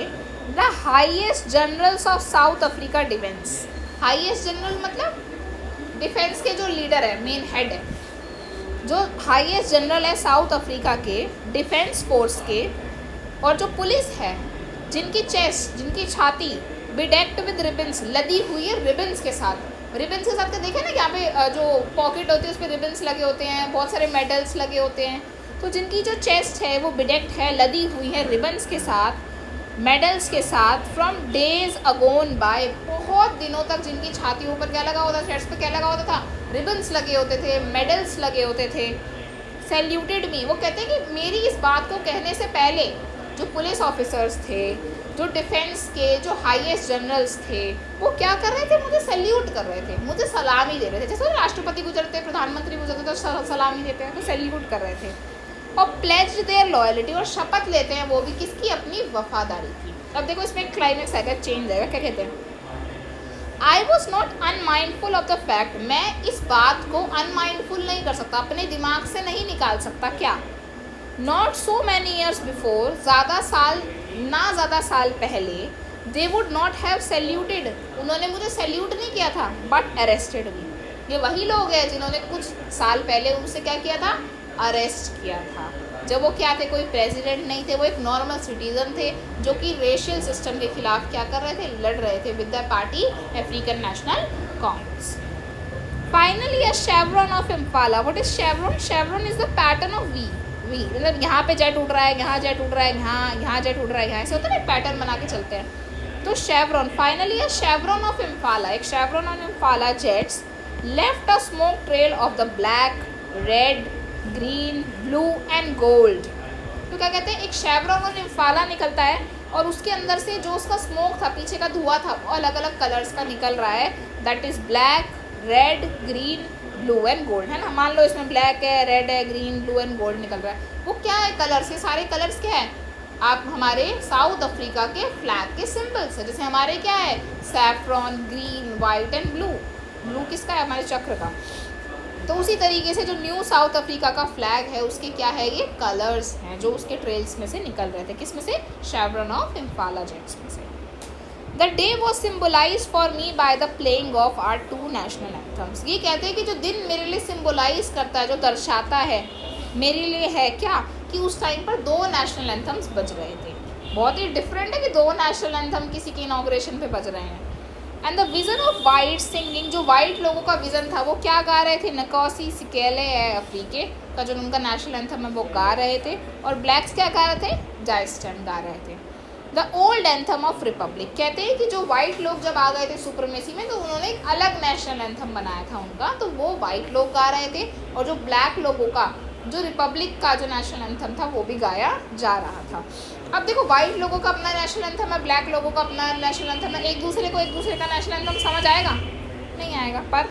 the highest generals of south Africa defence, highest general मतलब डिफेंस के जो लीडर है, मेन हेड है, जो हाईएस्ट जनरल है साउथ अफ्रीका के डिफेंस फोर्स के, और जो पुलिस है, जिनकी चेस्ट, जिनकी छाती बिडेक्ट विद रिबन्स, लदी हुई है रिबन्स के साथ, रिबन्स के साथ देखें ना, यहाँ पे जो पॉकेट होती है उस पर रिबन्स लगे होते हैं, बहुत सारे मेडल्स लगे होते हैं, तो जिनकी जो चेस्ट है वो बिडेक्ट है, लदी हुई है रिबन्स के साथ, मेडल्स के साथ, फ्रॉम डेज अगोन बाय, बहुत दिनों तक जिनकी छातियों पर क्या लगा होता था, चेस्ट पर क्या लगा होता था, रिबन्स लगे होते थे, मेडल्स लगे होते थे। सैल्यूटेड मी, वो कहते हैं कि मेरी इस बात को कहने से पहले जो पुलिस ऑफिसर्स थे, जो डिफेंस के जो हाईएस्ट जनरल्स थे, वो क्या कर रहे थे, मुझे सैल्यूट कर रहे थे, मुझे सलामी दे रहे थे, जैसे राष्ट्रपति गुजरते, प्रधानमंत्री गुजरते तो सलामी देते हैं, तो सैल्यूट कर रहे थे। और प्लेज्ड देयर लॉयल्टी, और शपथ लेते हैं वो भी किसकी, अपनी वफादारी की। अब देखो इसमें क्लाइमेक्स आएगा, चेंज आएगा, क्या कहते हैं, आई was not unmindful of the fact, मैं इस बात को अनमाइंडफुल नहीं कर सकता, अपने दिमाग से नहीं निकाल सकता, क्या, not so many years before, ज़्यादा साल पहले, they would not have saluted, उन्होंने मुझे सैल्यूट नहीं किया था, बट अरेस्टेड मी, ये वही लोग हैं जिन्होंने कुछ साल पहले उनसे क्या किया था, अरेस्ट किया था। जब वो क्या थे, कोई प्रेसिडेंट नहीं थे, वो एक नॉर्मल सिटीजन थे जो कि रेशियल सिस्टम के खिलाफ क्या कर रहे थे, लड़ रहे थे with the party African National Congress. Finally a chevron of Impala. What is chevron? Chevron is the pattern of V. मतलब यहाँ पे जेट उड़ रहा है, यहाँ जेट उड़ रहा है, यहाँ जेट उड़ रहा है, यहाँ ऐसे होता है ना, पैटर्न बना के चलते हैं। तो chevron, finally a chevron of Impala, एक chevron of Impala jets left a smoke trail of the black, red, green, blue and gold. तो क्या कहते हैं, एक शेवरॉन ऑफ इम्फाला निकलता है और उसके अंदर से जो उसका स्मोक था, पीछे का धुआं था, वो अलग अलग कलर्स का निकल रहा है। That is black, red, green, blue and gold, है ना। मान लो इसमें ब्लैक है, रेड है, ग्रीन, ब्लू एंड गोल्ड निकल रहा है। वो क्या है कलर्स? ये सारे कलर्स क्या है? आप हमारे साउथ अफ्रीका के फ्लैग के सिंबल्स है। जैसे हमारे क्या है, saffron, green, white and blue. Blue किसका है? हमारे चक्र का। तो उसी तरीके से जो न्यू साउथ अफ्रीका का फ्लैग है उसके क्या है, ये कलर्स हैं जो उसके ट्रेल्स में से निकल रहे थे। किस में से? शेवरॉन ऑफ इम्फाला जेट्स में से। The day was symbolise for me by the playing of our 2 national anthems. ये कहते हैं कि जो दिन मेरे लिए सिम्बोलाइज करता है, जो दर्शाता है मेरे लिए, है क्या कि उस टाइम पर 2 नेशनल एंथम्स बज रहे थे। बहुत ही डिफरेंट है कि 2 नेशनल एंथम किसी के इनॉग्रेशन पे बज रहे हैं। And the vision of white singing, जो वाइट लोगों का विजन था वो क्या गा रहे थे? नकोसी सिकेले है अफ्रीके का जो उनका नेशनल एंथम है वो गा रहे थे, और ब्लैक्स क्या गा रहे थे? जाइस्टन गा रहे थे। The old anthem of Republic, कहते हैं कि जो वाइट लोग जब आ गए थे सुप्रीमेसी में तो उन्होंने एक अलग नेशनल एंथम बनाया था उनका, तो वो वाइट लोग गा रहे थे, और जो ब्लैक लोगों का जो रिपब्लिक का जो नेशनल एंथम था वो भी गाया जा रहा था। अब देखो, वाइट लोगों का अपना नेशनल एंथम है, ब्लैक लोगों का अपना नेशनल एंथम है, एक दूसरे को एक दूसरे का नेशनल एंथम समझ आएगा? नहीं आएगा। पर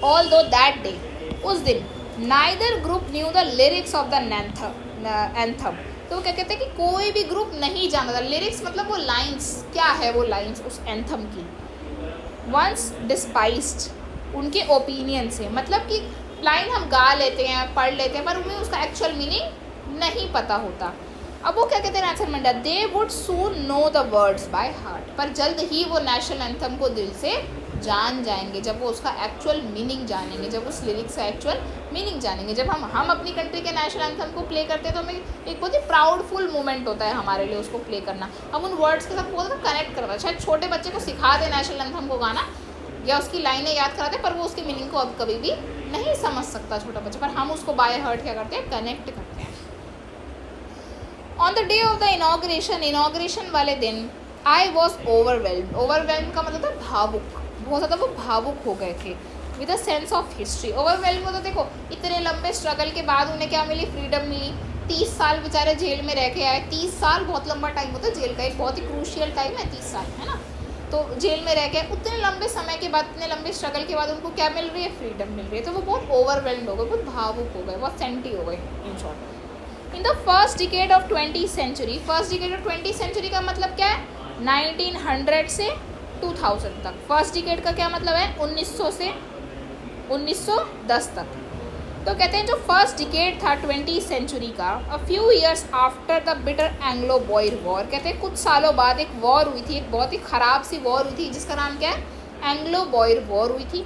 ऑल दो दैट डे, उस दिन, neither group new the lyrics of the anthem. तो वो क्या कहते हैं कि कोई भी ग्रुप नहीं जानता था। लिरिक्स मतलब वो लाइन्स, क्या है वो लाइन्स उस एंथम की। वंस डिस्पाइस्ड, उनके ओपिनियन से, मतलब कि लाइन हम गा लेते हैं, पढ़ लेते हैं, पर उन्हें उसका एक्चुअल मीनिंग नहीं पता होता। अब वो क्या कहते हैं Nelson Mandela, they would soon know the words by heart, पर जल्द ही वो नेशनल एंथम को दिल से जान जाएंगे, जब वो उसका एक्चुअल मीनिंग जानेंगे, जब उस लिरिक्स का एक्चुअल मीनिंग जानेंगे। जब हम अपनी कंट्री के नेशनल एंथम को प्ले करते हैं तो हमें एक बहुत ही प्राउडफुल मोमेंट होता है हमारे लिए उसको प्ले करना। हम उन वर्ड्स के साथ बहुत कनेक्ट करते हैं। शायद छोटे बच्चे को सिखा दे नेशनल एंथम को गाना या उसकी लाइनें याद कराते, पर वो उसके मीनिंग को अब कभी भी नहीं समझ सकता छोटा बच्चा, पर हम उसको बाय हार्ट क्या करते हैं, कनेक्ट करते हैं। On the day of the inauguration वाले दिन, आई वॉज ओवरवेल्ड। ओवरवेल्ड का मतलब था भावुक, बहुत ज़्यादा वो भावुक हो गए थे। With a sense of history, overwhelmed को तो देखो, इतने लंबे स्ट्रगल के बाद उन्हें क्या मिली, फ्रीडम मिली। 30 साल बेचारे जेल में रह के आए। 30 साल बहुत लंबा टाइम होता है जेल का, एक बहुत ही क्रूशियल टाइम है 30 साल, है ना। तो जेल में रह के उतने लंबे समय के बाद, इतने लंबे स्ट्रगल के बाद उनको क्या मिल रही है, फ्रीडम मिल रही है। तो वो बहुत ओवरवेल्ड हो गए, बहुत भावुक हो गए, बहुत सेंटी हो गए in short. In the first decade of 20th century, first decade of 20th century का मतलब क्या है, 1900 से 2000 तक। फर्स्ट डिकेड का क्या मतलब है, 1900 से 1910 तक। तो कहते हैं जो फर्स्ट डिकेड था 20th सेंचुरी का, a few years after the bitter Anglo Boer war, कहते हैं कुछ सालों बाद एक वॉर हुई थी, एक बहुत ही ख़राब सी वॉर हुई थी जिसका नाम क्या है, एंग्लो बॉयर वॉर हुई थी।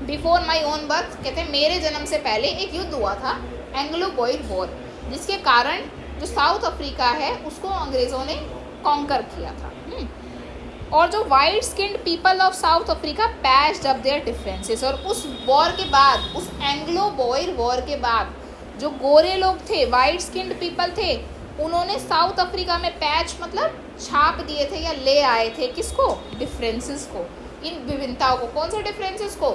बिफोर माई ओन बर्थ, कहते हैं मेरे जन्म से पहले एक युद्ध हुआ था, एंग्लो बॉयर वॉर, जिसके कारण जो साउथ अफ्रीका है उसको अंग्रेज़ों ने कॉन्कर किया था। और जो white skinned people of south Africa patched up there differences, और उस वॉर के बाद, उस एंग्लो बॉयर वॉर के बाद, जो गोरे लोग थे, वाइट स्किन्ड पीपल थे, उन्होंने साउथ अफ्रीका में पैच मतलब छाप दिए थे या ले आए थे, किसको, डिफरेंसेस को, इन विभिन्नताओं को। कौन से डिफरेंसेस को,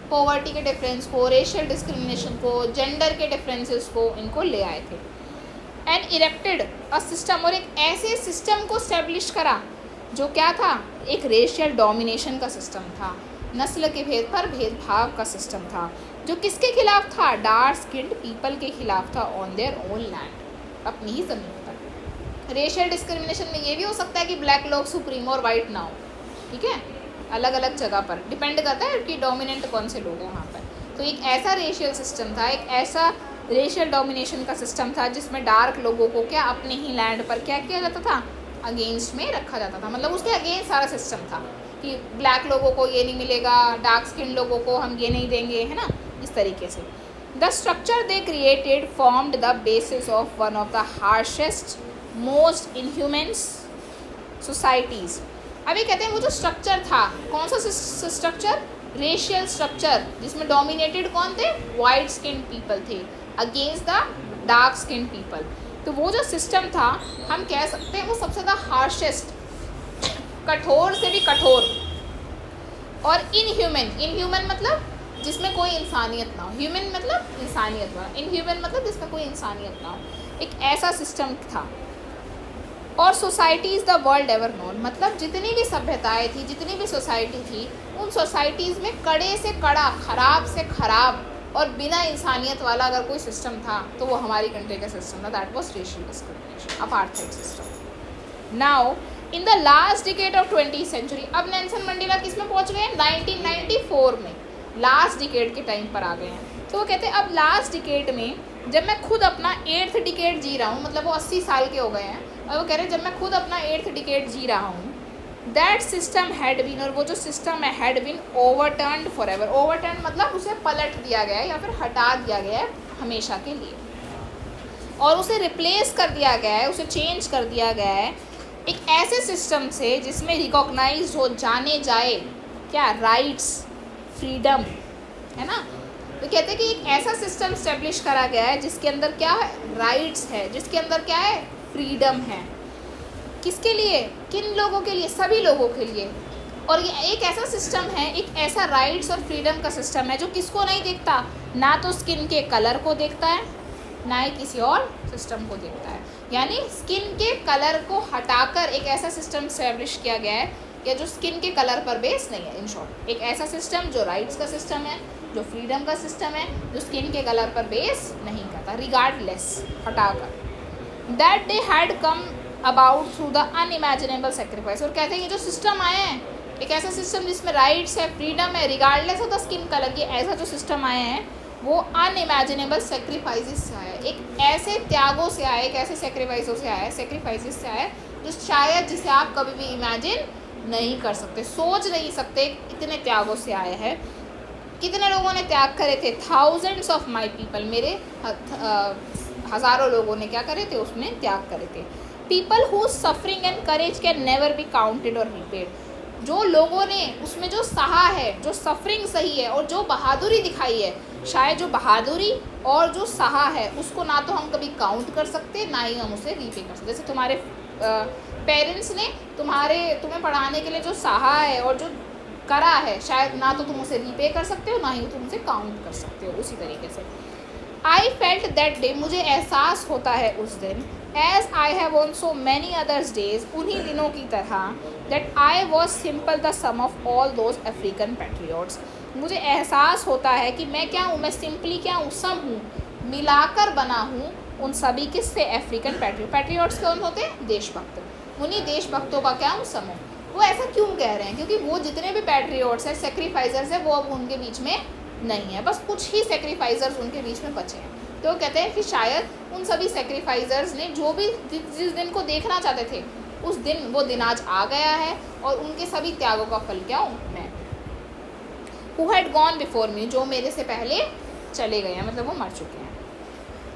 पॉवर्टी के डिफरेंस को, रेशियल डिस्क्रिमिनेशन को, जेंडर के डिफरेंसेस को, इनको ले आए थे। एंड इरेक्टेड अ सिस्टम, और एक ऐसे सिस्टम को स्टैब्लिश करा जो क्या था, एक रेशियल डोमिनेशन का सिस्टम था, नस्ल के भेद पर भेदभाव का सिस्टम था, जो किसके खिलाफ था, डार्क स्किन्ड पीपल के खिलाफ था, ऑन देयर ओन लैंड, अपनी ही ज़मीन पर। रेशियल डिस्क्रिमिनेशन में ये भी हो सकता है कि ब्लैक लोग सुप्रीम और वाइट ना हो, ठीक है, अलग अलग जगह पर डिपेंड करता है कि डोमिनेंट कौन से लोग हैं वहाँ पर। तो एक ऐसा रेशियल सिस्टम था, एक ऐसा रेशियल डोमिनेशन का सिस्टम था जिसमें डार्क लोगों को क्या अपने ही लैंड पर क्या किया जाता था, अगेंस्ट में रखा जाता था। मतलब उसके अगेंस्ट सारा सिस्टम था कि ब्लैक लोगों को ये नहीं मिलेगा, डार्क स्किन लोगों को हम ये नहीं देंगे, है ना, इस तरीके से। The structure they created formed the basis of one of the harshest most inhumans societies. अभी कहते हैं वो जो स्ट्रक्चर था, कौन सा स्ट्रक्चर? रेशियल स्ट्रक्चर, जिसमें डोमिनेटेड कौन थे? वाइट स्किन पीपल थे against the dark skin people. तो वो जो सिस्टम था, हम कह सकते हैं वो सबसे ज़्यादा हार्शेस्ट, कठोर से भी कठोर, और इनह्यूमन मतलब जिसमें कोई इंसानियत ना हो। ह्यूमन मतलब इंसानियत वाला, इनह्यूमन मतलब जिसमें कोई इंसानियत ना हो। एक ऐसा सिस्टम था। और societies the world ever known, मतलब जितनी भी सभ्यताएं थी, जितनी भी सोसाइटी थी, उन सोसाइटीज़ में कड़े से कड़ा, ख़राब से ख़राब और बिना इंसानियत वाला अगर कोई सिस्टम था तो वो हमारी कंट्री का सिस्टम था। That was racial discrimination, apartheid system. Now in the last decade of 20th century, अब नेल्सन मंडेला किस में पहुंच गए हैं? 1994 में, लास्ट डिकेड के टाइम पर आ गए हैं। तो वो कहते हैं अब लास्ट डिकेड में, जब मैं खुद अपना 8th डिकेड जी रहा हूँ, मतलब वो 80 साल के हो गए हैं, और वो कह रहे हैं जब मैं खुद अपना 8th डिकेड जी रहा हूँ, दैट सिस्टम हैड बीन, और वो जो सिस्टम है had been overturned for ever. Overturn मतलब उसे पलट दिया गया है या फिर हटा दिया गया है हमेशा के लिए, और उसे रिप्लेस कर दिया गया है, उसे चेंज कर दिया गया है एक ऐसे सिस्टम से जिसमें रिकॉग्नाइज हो, जाने जाए क्या? राइट्स, फ्रीडम, है ना। तो कहते हैं कि एक ऐसा सिस्टम स्टेब्लिश करा गया है जिसके अंदर क्या है? राइट्स है, जिसके अंदर क्या है? फ्रीडम है। किसके लिए? किन लोगों के लिए? सभी लोगों के लिए। और ये एक ऐसा सिस्टम है, एक ऐसा राइट्स और फ्रीडम का सिस्टम है जो किसको नहीं देखता? ना तो स्किन के कलर को देखता है, ना ही किसी और सिस्टम को देखता है। यानी स्किन के कलर को हटाकर एक ऐसा सिस्टम स्टैब्लिश किया गया है कि जो स्किन के कलर पर बेस नहीं है। इन शॉर्ट, एक ऐसा सिस्टम जो राइट्स का सिस्टम है, जो फ्रीडम का सिस्टम है, जो स्किन के कलर पर बेस नहीं करता, रिगार्डलेस, हटाकर। That day had come about through the unimaginable sacrifice. और कहते हैं ये जो सिस्टम आए हैं, एक ऐसा सिस्टम जिसमें राइट्स है, फ्रीडम है, regardless of the skin colour, ये ऐसा जो सिस्टम आए हैं वो अनइमेजिनेबल सेक्रीफाइसेस से आया, एक ऐसे त्यागों से आया, एक ऐसे सेक्रीफाइसों से आया, सेक्रीफाइसेस से आया जो शायद जिसे आप कभी भी इमेजिन नहीं कर सकते, सोच नहीं सकते। इतने त्यागों से आया है। कितने लोगों ने त्याग करे थे? थाउजेंड्स ऑफ माई पीपल, मेरे हज़ारों लोगों ने क्या करे थे? उसमें त्याग करे थे। People who suffering and courage can never be counted और रिपेड। जो लोगों ने उसमें जो सहा है, जो सफरिंग सही है और जो बहादुरी दिखाई है, शायद जो बहादुरी और जो सहा है उसको ना तो हम कभी काउंट कर सकते, ना ही हम उसे रीपे कर सकते। जैसे तुम्हारे पेरेंट्स ने तुम्हें पढ़ाने के लिए जो सहा है और जो करा है, शायद ना तो तुम उसे रीपे कर सकते हो, ना ही तुम उसे काउंट कर सकते हो। उसी तरीके से आई फेल्ट दैट डे, मुझे एहसास होता है उस दिन, as I have on so many others days, उन्हीं दिनों की तरह, that I was simple the sum of all those African patriots. मुझे एहसास होता है कि मैं क्या हूँ? मैं सिंपली क्या हूँ? सम हूँ, मिलाकर बना हूँ उन सभी किससे? अफ्रीकन पैट्रियोट्स कौन होते हैं? देशभक्त। उन्हीं देशभक्तों का क्या हूँ? समूह। वो ऐसा क्यों कह रहे हैं? क्योंकि वो जितने भी पैट्रियोट्स हैं, सेक्रीफाइजर्स हैं, वो अब उनके बीच में नहीं है, बस कुछ ही सेक्रीफाइजर्स उनके बीच में बचे हैं। तो कहते हैं कि शायद उन सभी सेक्रीफाइजर्स ने जो भी जिस दिन को देखना चाहते थे, उस दिन वो दिन आज आ गया है, और उनके सभी त्यागों का फल क्या हूँ? मैं। Who had gone before me, जो मेरे से पहले चले गए हैं, मतलब वो मर चुके हैं।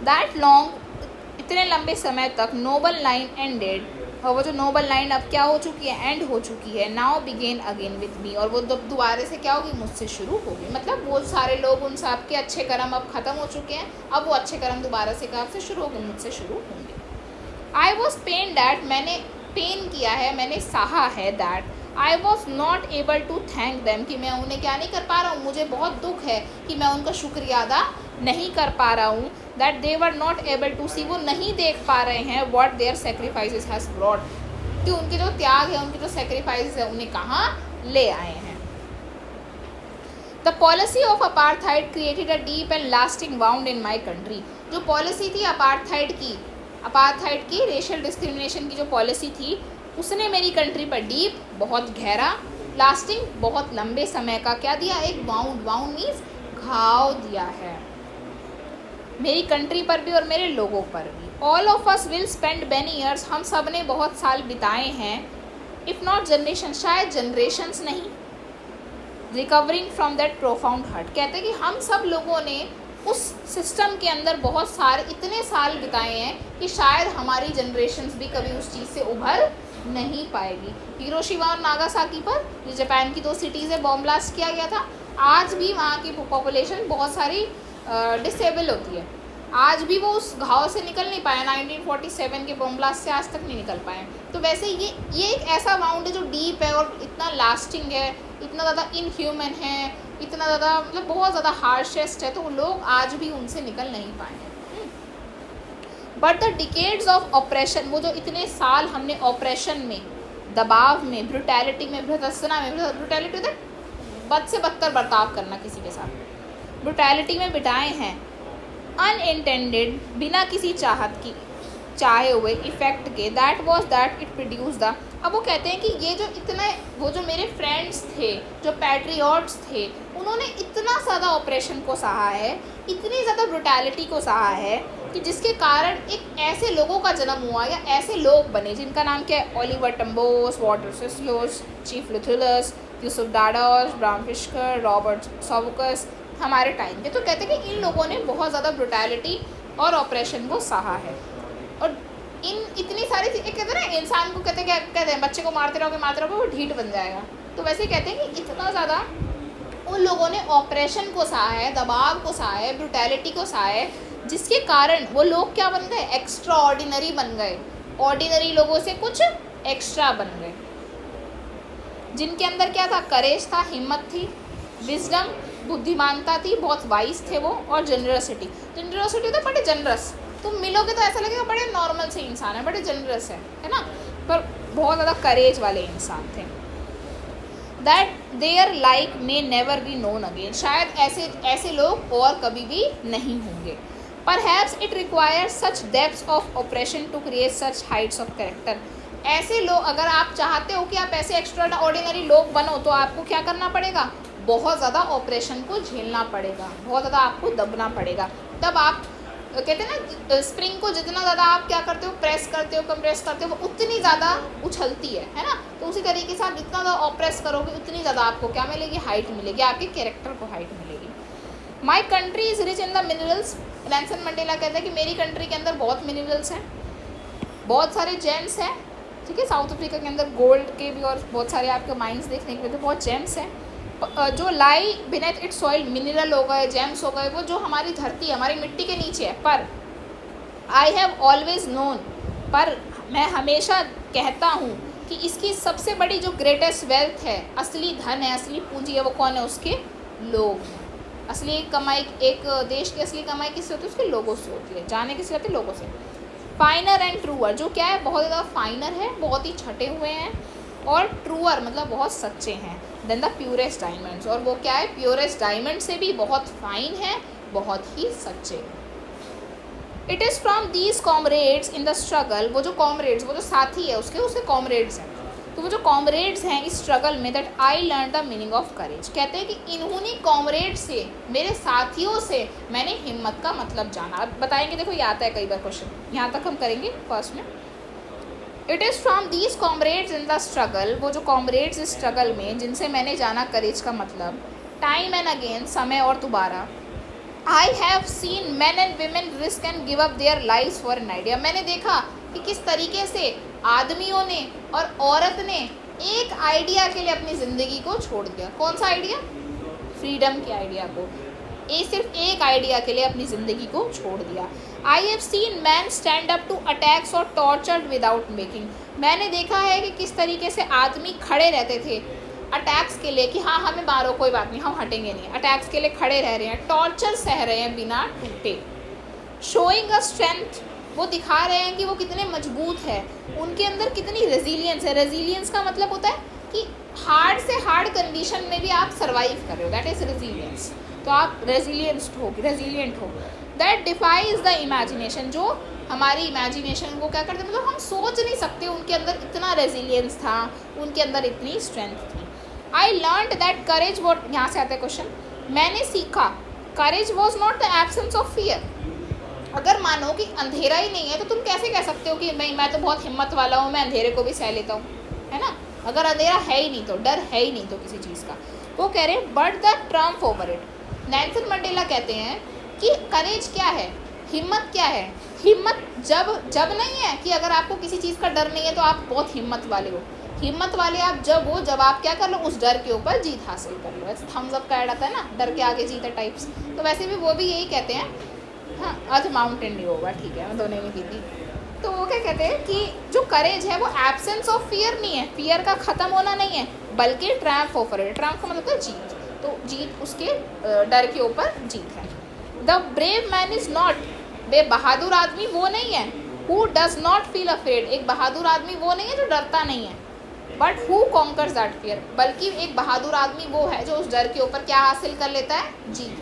दैट लॉन्ग, इतने लंबे समय तक, नोबल लाइन एंडेड, और वो जो नोबल लाइन अब क्या हो चुकी है? एंड हो चुकी है। Now begin again with me, और वो दोबारा से क्या होगी? मुझसे शुरू होगी। मतलब वो सारे लोग, उन सब के अच्छे कर्म अब ख़त्म हो चुके हैं, अब वो अच्छे कर्म दोबारा से कहाँ से शुरू होंगे? मुझसे शुरू होंगे। आई वॉज पेन दैट, मैंने पेन किया है, मैंने सहा है। That I was not able to thank them, कि मैं उन्हें क्या नहीं कर पा रहा हूँ? मुझे बहुत दुख है कि मैं उनका शुक्रिया अदा नहीं कर पा रहा हूँ। That they were not able to see, वो नहीं देख पा रहे हैं what their sacrifices has brought, कि उनके जो त्याग है, उनके जो सेक्रीफाइस है, उन्हें कहाँ ले आए हैं। The policy of apartheid created a deep and lasting wound in my country. जो पॉलिसी थी अपार्थाइड की रेशियल डिस्क्रिमिनेशन की जो पॉलिसी थी, उसने मेरी कंट्री पर डीप, बहुत गहरा, लास्टिंग, बहुत लंबे समय का क्या दिया? एक वाउंड मीन्स घाव दिया है मेरी कंट्री पर भी और मेरे लोगों पर भी। All of us will spend many years, हम सब ने बहुत साल बिताए हैं, इफ़ नॉट जनरेशन, शायद जनरेशन्स नहीं, recovering from that profound hurt. कहते हैं कि हम सब लोगों ने उस सिस्टम के अंदर बहुत सारे इतने साल बिताए हैं कि शायद हमारी जनरेशन्स भी कभी उस चीज़ से उभर नहीं पाएगी। हिरोशिमा और नागासाकी पर, जो जापान की 2 सिटीज़ है, बॉम्ब ब्लास्ट किया गया था। आज भी वहाँ की पॉपुलेशन बहुत सारी डिसेबल होती है। आज भी वो उस घाव से निकल नहीं पाए, 1947 के बॉम्ब ब्लास्ट से आज तक नहीं निकल पाए। तो वैसे ये एक ऐसा माउंट है जो डीप है और इतना लास्टिंग है, इतना ज़्यादा इनह्यूमन है, इतना ज़्यादा मतलब बहुत ज़्यादा हार्शेस्ट है, तो वो लोग आज भी उनसे निकल नहीं पाए हैं। But the decades of operation, वो जो इतने साल हमने ऑपरेशन में, दबाव में, ब्रुटैलिटी में, भ्रत्सना में, ब्रुटैलिटी होता है बद से बदतर बर्ताव करना किसी के साथ, ब्रुटैलिटी में बिताए हैं, अनइंटेंडेड, बिना किसी चाहत की, चाहे हुए इफ़ेक्ट के, that was that it produce the. अब वो कहते हैं कि ये जो इतने, वो जो मेरे फ्रेंड्स थे, जो पैट्रियट्स थे, उन्होंने इतना ज़्यादा ऑपरेशन को सहा है, इतनी ज़्यादा ब्रुटैलिटी को सहा है कि जिसके कारण एक ऐसे लोगों का जन्म हुआ या ऐसे लोग बने जिनका नाम क्या है, Oliver Tambos, Walter Sisulus, chief Luthulis, Yusuf Dadoos, Bram Fischer, Robert Sobukwes, हमारे टाइम के। तो कहते हैं कि इन लोगों ने बहुत ज़्यादा ब्रुटैलिटी और ऑपरेशन को सहा है। और इन इतनी सारी चीज़ें, कहते हैं ना, इंसान को कहते हैं बच्चे को मारते रहोगे वो ढीठ बन जाएगा। तो वैसे कहते हैं कि इतना ज़्यादा उन लोगों ने ऑपरेशन को सहा है, दबाव को सहा है, ब्रुटैलिटी को सहा है, जिसके कारण वो लोग क्या बन गए, एक्स्ट्रा ऑर्डिनरी बन गए, ऑर्डिनरी लोगों से कुछ एक्स्ट्रा बन गए, जिनके अंदर क्या था, करेज था, हिम्मत थी, विजडम, बुद्धिमानता थी, बहुत वाइज थे वो, और जनरसिटी तो बड़े जनरस, तुम मिलोगे तो ऐसा लगेगा बड़े नॉर्मल से इंसान है, बड़े जनरस है ना, पर बहुत ज़्यादा करेज वाले इंसान थे। That their like may never be known again, शायद ऐसे लोग और कभी भी नहीं होंगे। Perhaps it requires such depths of operation to create such heights of character. ऐसे लोग, अगर आप चाहते हो कि आप ऐसे एक्स्ट्रा ऑर्डिनरी लोग बनो, तो आपको क्या करना पड़ेगा, बहुत ज़्यादा ऑपरेशन को झेलना पड़ेगा, बहुत ज़्यादा आपको दबना पड़ेगा। तब आप कहते हैं ना, स्प्रिंग को जितना ज़्यादा आप क्या करते हो, प्रेस करते हो, कंप्रेस करते हो, वो उतनी ज़्यादा उछलती है ना। तो उसी तरीके से आप जितना ज़्यादा ऑपरेस करोगे, उतनी ज़्यादा आपको क्या मिलेगी, हाइट मिलेगी, आपके कैरेक्टर को हाइट मिलेगी। My country is rich in the minerals. Nelson Mandela कहता है कि मेरी कंट्री के अंदर बहुत मिनरल्स हैं, बहुत सारे जेम्स हैं, ठीक है। साउथ अफ्रीका के अंदर गोल्ड के भी और बहुत सारे आपके माइंस देखने के लिए बहुत जेम्स हैं, जो लाई बिनेथ इट सॉइल, मिनरल हो गए, जेम्स हो गए, वो जो हमारी धरती है, हमारी मिट्टी के नीचे है। पर आई हैव ऑलवेज नोन, पर मैं हमेशा कहता हूँ कि इसकी सबसे बड़ी जो ग्रेटेस्ट वेल्थ है, असली धन है, असली पूंजी है, वो कौन है, उसके लोग हैं। असली कमाई, एक देश की असली कमाई किससे होती है, उसके लोगों से होती है। जाने किससे होती है, लोगों से। फाइनर एंड ट्रूअर, जो क्या है, बहुत ज़्यादा फाइनर है, बहुत ही छटे हुए हैं, और ट्रूअर मतलब बहुत सच्चे हैं, देन द प्योरेस्ट डायमंड्स, और वो क्या है, प्योरेस्ट डायमंड से भी बहुत फाइन है, बहुत ही सच्चे। It is from these comrades in the struggle, वो जो कॉमरेड्स, वो जो साथी है उसके कॉमरेड्स हैं, तो वो जो कॉमरेड्स हैं इस स्ट्रगल में, that I learn the meaning of courage. कहते हैं कि इन्होंने कॉमरेड से, मेरे साथियों से मैंने हिम्मत का मतलब जाना। अब बताएंगे, देखो ये आता है कई बार क्वेश्चन, यहाँ तक हम करेंगे फर्स्ट में। It is from these comrades in the struggle, वो जो कॉमरेड्स इस स्ट्रगल में, जिनसे मैंने जाना करेज का मतलब, टाइम एंड अगेन, समय और दोबारा। आई have seen man and women risk and give up their lives for an idea. मैंने देखा कि किस तरीके से आदमियों ने और औरत ने एक आइडिया के लिए अपनी ज़िंदगी को छोड़ दिया। कौन सा आइडिया, फ्रीडम के आइडिया को, सिर्फ एक आइडिया के लिए अपनी ज़िंदगी को छोड़ दिया। I have seen man stand up to attacks और टॉर्चर्ड विदाउट मेकिंग। मैंने देखा है कि किस तरीके से आदमी खड़े रहते थे अटैक्स के लिए, कि हाँ हमें मारो कोई बात नहीं, हम हटेंगे नहीं, अटैक्स के लिए खड़े रह रहे हैं, टॉर्चर सह रहे हैं बिना टूटे। शोइंग अ स्ट्रेंथ, वो दिखा रहे हैं कि वो कितने मजबूत है, उनके अंदर कितनी रेजिलियंस है। रेजिलियंस का मतलब होता है कि हार्ड से हार्ड कंडीशन में भी आप सर्वाइव कर रहे हो, दैट इज़ रेजिलियंस। तो आप रेजिलियंट हो। दैट डिफाइज द इमेजिनेशन, जो हमारी इमेजिनेशन को क्या करते, मतलब हम सोच नहीं सकते, उनके अंदर इतना रेजिलियंस था, उनके अंदर इतनी स्ट्रेंथ थी। I learned that courage what, यहाँ से आता है क्वेश्चन, मैंने सीखा, courage was not the absence of fear. अगर मानो कि अंधेरा ही नहीं है, तो तुम कैसे कह सकते हो कि मैं तो बहुत हिम्मत वाला हूँ, मैं अंधेरे को भी सह लेता हूँ, है ना। अगर अंधेरा है ही नहीं, तो डर है ही नहीं तो किसी चीज़ का। वो कह रहे हैं but the Trump over it. Nelson Mandela कहते हैं कि करेज क्या है, हिम्मत क्या है। हिम्मत जब नहीं है कि अगर आपको किसी चीज़ का डर नहीं है तो आप बहुत हिम्मत वाले हो। हिम्मत वाले आप जब हो जब आप क्या कर लो, उस डर के ऊपर जीत हासिल कर लो। ऐसे थम्स अप का ऐड आता है ना, डर के आगे जीत है टाइप्स। तो वैसे भी वो भी यही कहते हैं। हाँ, अच्छा माउंटेन ड्यू होगा, ठीक है, मैं दोनों में की थी। तो वो क्या कहते हैं कि जो करेज है वो एब्सेंस ऑफ फियर नहीं है, फियर का ख़त्म होना नहीं है, बल्कि ट्रायम्फ ओवर इट। ट्रायम्फ का मतलब है जीत, तो जीत उसके डर के ऊपर जीत है। The brave man is not, बेबहादुर आदमी वो नहीं है, who does not feel afraid. एक बहादुर आदमी वो नहीं है जो डरता नहीं है, but who conquers that fear. बल्कि एक बहादुर आदमी वो है जो उस डर के ऊपर क्या हासिल कर लेता है, जीत।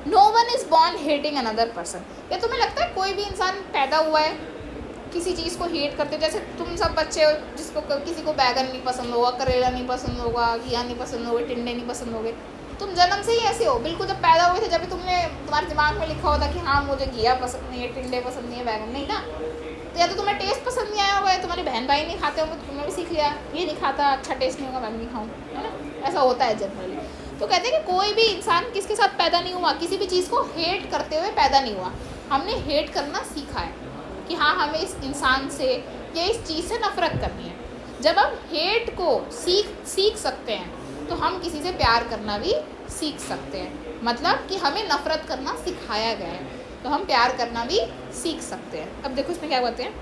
No one is born hating another person. क्या तुम्हें लगता है कोई भी इंसान पैदा हुआ है किसी चीज़ को हेट करते? जैसे तुम सब बच्चे हो जिसको किसी को बैगन नहीं पसंद होगा, करेला नहीं पसंद होगा, घिया नहीं पसंद होगा, टिंडे नहीं पसंद होंगे। तुम जन्म से ही ऐसे हो, बिल्कुल जब पैदा हुए थे जब भी तुम्हारे दिमाग में लिखा होता कि हाँ मुझे घिया पसंद नहीं है, टिंडे पसंद नहीं है, बैगन नहीं ना। तो या तो तुम्हें टेस्ट पसंद नहीं आया होगा, या तुम्हारे बहन भाई नहीं खाते होंगे तो तुमने भी सीख लिया ये नहीं खाता, अच्छा टेस्ट नहीं होगा, मैं नहीं खाऊँ, है ना। ऐसा होता है जनरली। तो कहते हैं कि कोई भी इंसान किसके साथ पैदा नहीं हुआ, किसी भी चीज़ को हेट करते हुए पैदा नहीं हुआ। हमने हेट करना सीखा है कि हाँ हमें इस इंसान से या इस चीज़ से नफ़रत करनी है। जब हम हेट को सीख सकते हैं तो हम किसी से प्यार करना भी सीख सकते हैं। मतलब कि हमें नफ़रत करना सिखाया गया है तो हम प्यार करना भी सीख सकते हैं। अब देखो इसमें क्या कहते हैं,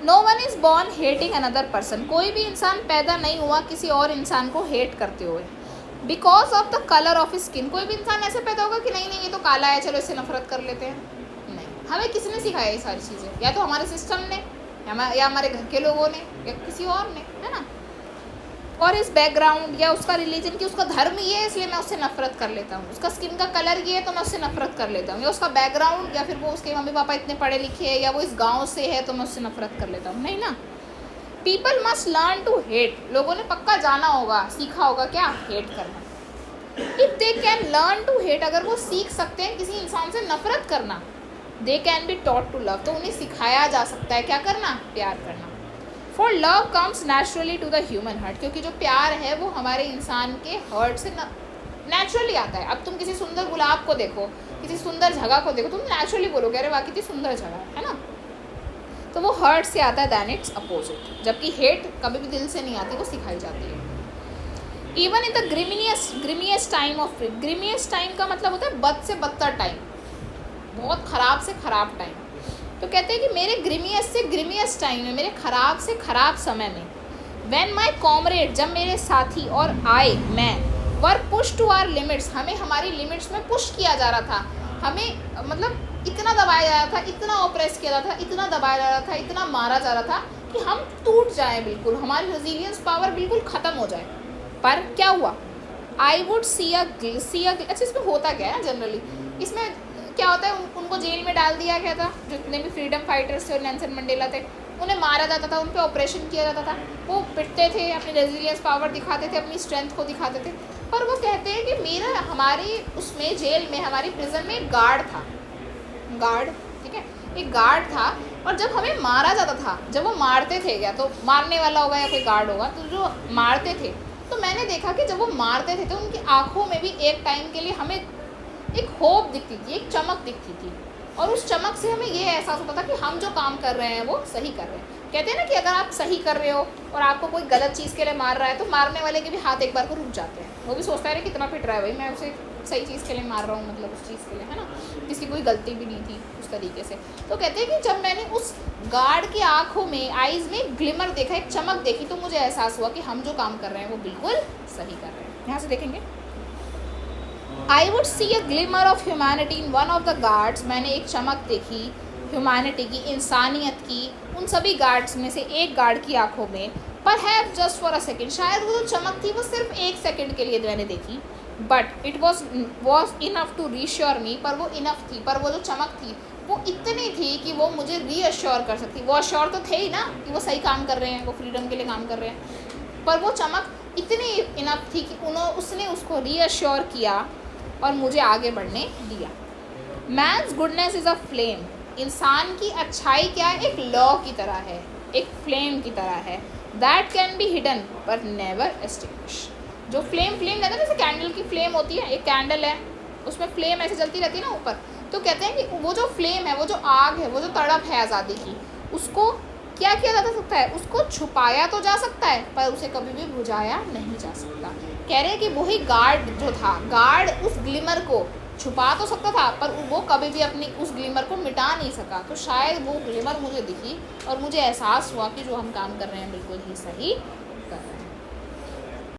no one is born hating another person. कोई भी इंसान पैदा नहीं हुआ किसी और इंसान को हेट करते हुए because of the colour of skin. कोई भी इंसान ऐसे पैदा होगा कि नहीं ये तो काला है चलो इससे नफरत कर लेते हैं, नहीं। हमें किसने सिखाया ये सारी चीज़ें? या तो हमारे सिस्टम ने या हमारे घर के लोगों ने या किसी और ने, है ना। और इस बैकग्राउंड या उसका रिलीजन कि उसका धर्म ये है इसलिए मैं उससे नफरत कर लेता हूँ, उसका स्किन का कलर ये है तो मैं उससे नफरत कर लेता हूँ, या उसका बैकग्राउंड या फिर वो उसके मम्मी पापा इतने पढ़े लिखे हैं या वो इस गांव से है तो मैं उससे नफरत कर लेता हूँ, नहीं ना। People must learn to hate. लोगों ने पक्का जाना होगा, सीखा होगा क्या, हेट करना। If they can learn to hate, अगर वो सीख सकते हैं किसी इंसान से नफरत करना, they can be taught to love, तो उन्हें सिखाया जा सकता है क्या करना, प्यार करना। For love comes naturally to the human heart, क्योंकि जो प्यार है वो हमारे इंसान के हार्ट से नेचुरली आता है। अब तुम किसी सुंदर गुलाब को देखो, किसी सुंदर जगह को देखो, तुम नेचुरली बोलोगे अरे वाह कितनी सुंदर जगह है ना, तो वो हार्ट से आता है, दैन इट्स अपोजिट। जबकि हेट कभी भी दिल से नहीं आती, वो सिखाई जाती है। Even in the grimmest time of, grimmest time का मतलब होता है बद से बदतर टाइम, बहुत ख़राब से ख़राब टाइम। तो कहते हैं कि मेरे ग्रीमियस से ग्रीमियस टाइम में, मेरे ख़राब से ख़राब समय में, व्हेन माई कॉमरेड, जब मेरे साथी और आए मैं, वर पुश टू आवर लिमिट्स, हमें हमारी लिमिट्स में पुश किया जा रहा था, हमें मतलब इतना दबाया जा रहा था, इतना ऑप्रेस किया जा रहा था, इतना दबाया जा रहा था, इतना मारा जा रहा था कि हम टूट जाएँ, बिल्कुल हमारी रेजिलियंस पावर बिल्कुल ख़त्म हो जाए। पर क्या हुआ, आई वुड सी अ अच्छा इसमें होता क्या है जनरली, इसमें क्या होता है, उनको जेल में डाल दिया गया था, जितने भी फ्रीडम फाइटर्स थे और नेल्सन मंडेला थे, उन्हें मारा जाता था, उन पर ऑपरेशन किया जाता था, वो पिटते थे, अपनी रेजिलियंस पावर दिखाते थे, अपनी स्ट्रेंथ को दिखाते थे। पर वो कहते हैं कि हमारी उसमें जेल में, हमारी प्रिजन में एक गार्ड था, गार्ड, ठीक है, एक गार्ड था, और जब हमें मारा जाता था, जब वो मारते थे, या तो मारने वाला होगा या कोई गार्ड होगा, तो जो मारते थे, तो मैंने देखा कि जब वो मारते थे तो उनकी आँखों में भी एक टाइम के लिए हमें एक होप दिखती थी, एक चमक दिखती थी, और उस चमक से हमें ये एहसास होता था कि हम जो काम कर रहे हैं वो सही कर रहे हैं। कहते हैं ना कि अगर आप सही कर रहे हो और आपको कोई गलत चीज़ के लिए मार रहा है तो मारने वाले के भी हाथ एक बार को रुक जाते हैं, वो भी सोचता है कितना पिट रहा है भाई, मैं उसे सही चीज़ के लिए मार रहा हूँ, मतलब उस चीज़ के लिए, है ना, किसी कोई गलती भी नहीं थी उस तरीके से। तो कहते हैं कि जब मैंने उस गार्ड की आँखों में, आइज़ में ग्लिमर देखा, एक चमक देखी, तो मुझे एहसास हुआ कि हम जो काम कर रहे हैं वो बिल्कुल सही कर रहे हैं। यहाँ से देखेंगे, I would see a glimmer of humanity in one of the guards, मैंने एक चमक देखी ह्यूमैनिटी की, इंसानियत की, उन सभी गार्ड्स में से एक गार्ड की आंखों में, पर have just for a second, शायद वो जो चमक थी वो सिर्फ एक सेकेंड के लिए मैंने देखी, but it was enough to reassure me, पर वो इनफ थी, पर वो जो चमक थी वो इतनी थी कि वो मुझे रीअश्योर कर सकती, वो अश्योर तो थे ही ना कि वो सही काम कर रहे हैं, वो फ्रीडम के लिए काम कर रहे हैं, पर वो चमक इतनी इनफ थी कि उसने उसको रीअश्योर किया और मुझे आगे बढ़ने दिया। Man's goodness is a flame, इंसान की अच्छाई क्या है, एक लॉ की तरह है, एक फ्लेम की तरह है, दैट कैन बी हिडन पर नेवर एक्सटिंग्विश। जो फ्लेम रहता है, जैसे कैंडल की फ्लेम होती है, एक कैंडल है, उसमें फ्लेम ऐसे जलती रहती है ना ऊपर, तो कहते हैं कि वो जो फ्लेम है, वो जो आग है, वो जो तड़प है आज़ादी की, उसको क्या किया जा सकता है, उसको छुपाया तो जा सकता है पर उसे कभी भी बुझाया नहीं जा सकता। कह रहे हैं कि वही गार्ड जो था, गार्ड उस ग्लिमर को छुपा तो सकता था पर वो कभी भी अपनी उस ग्लिमर को मिटा नहीं सका। तो शायद वो ग्लिमर मुझे दिखी और मुझे एहसास हुआ कि जो हम काम कर रहे हैं बिल्कुल ही सही कर रहे हैं।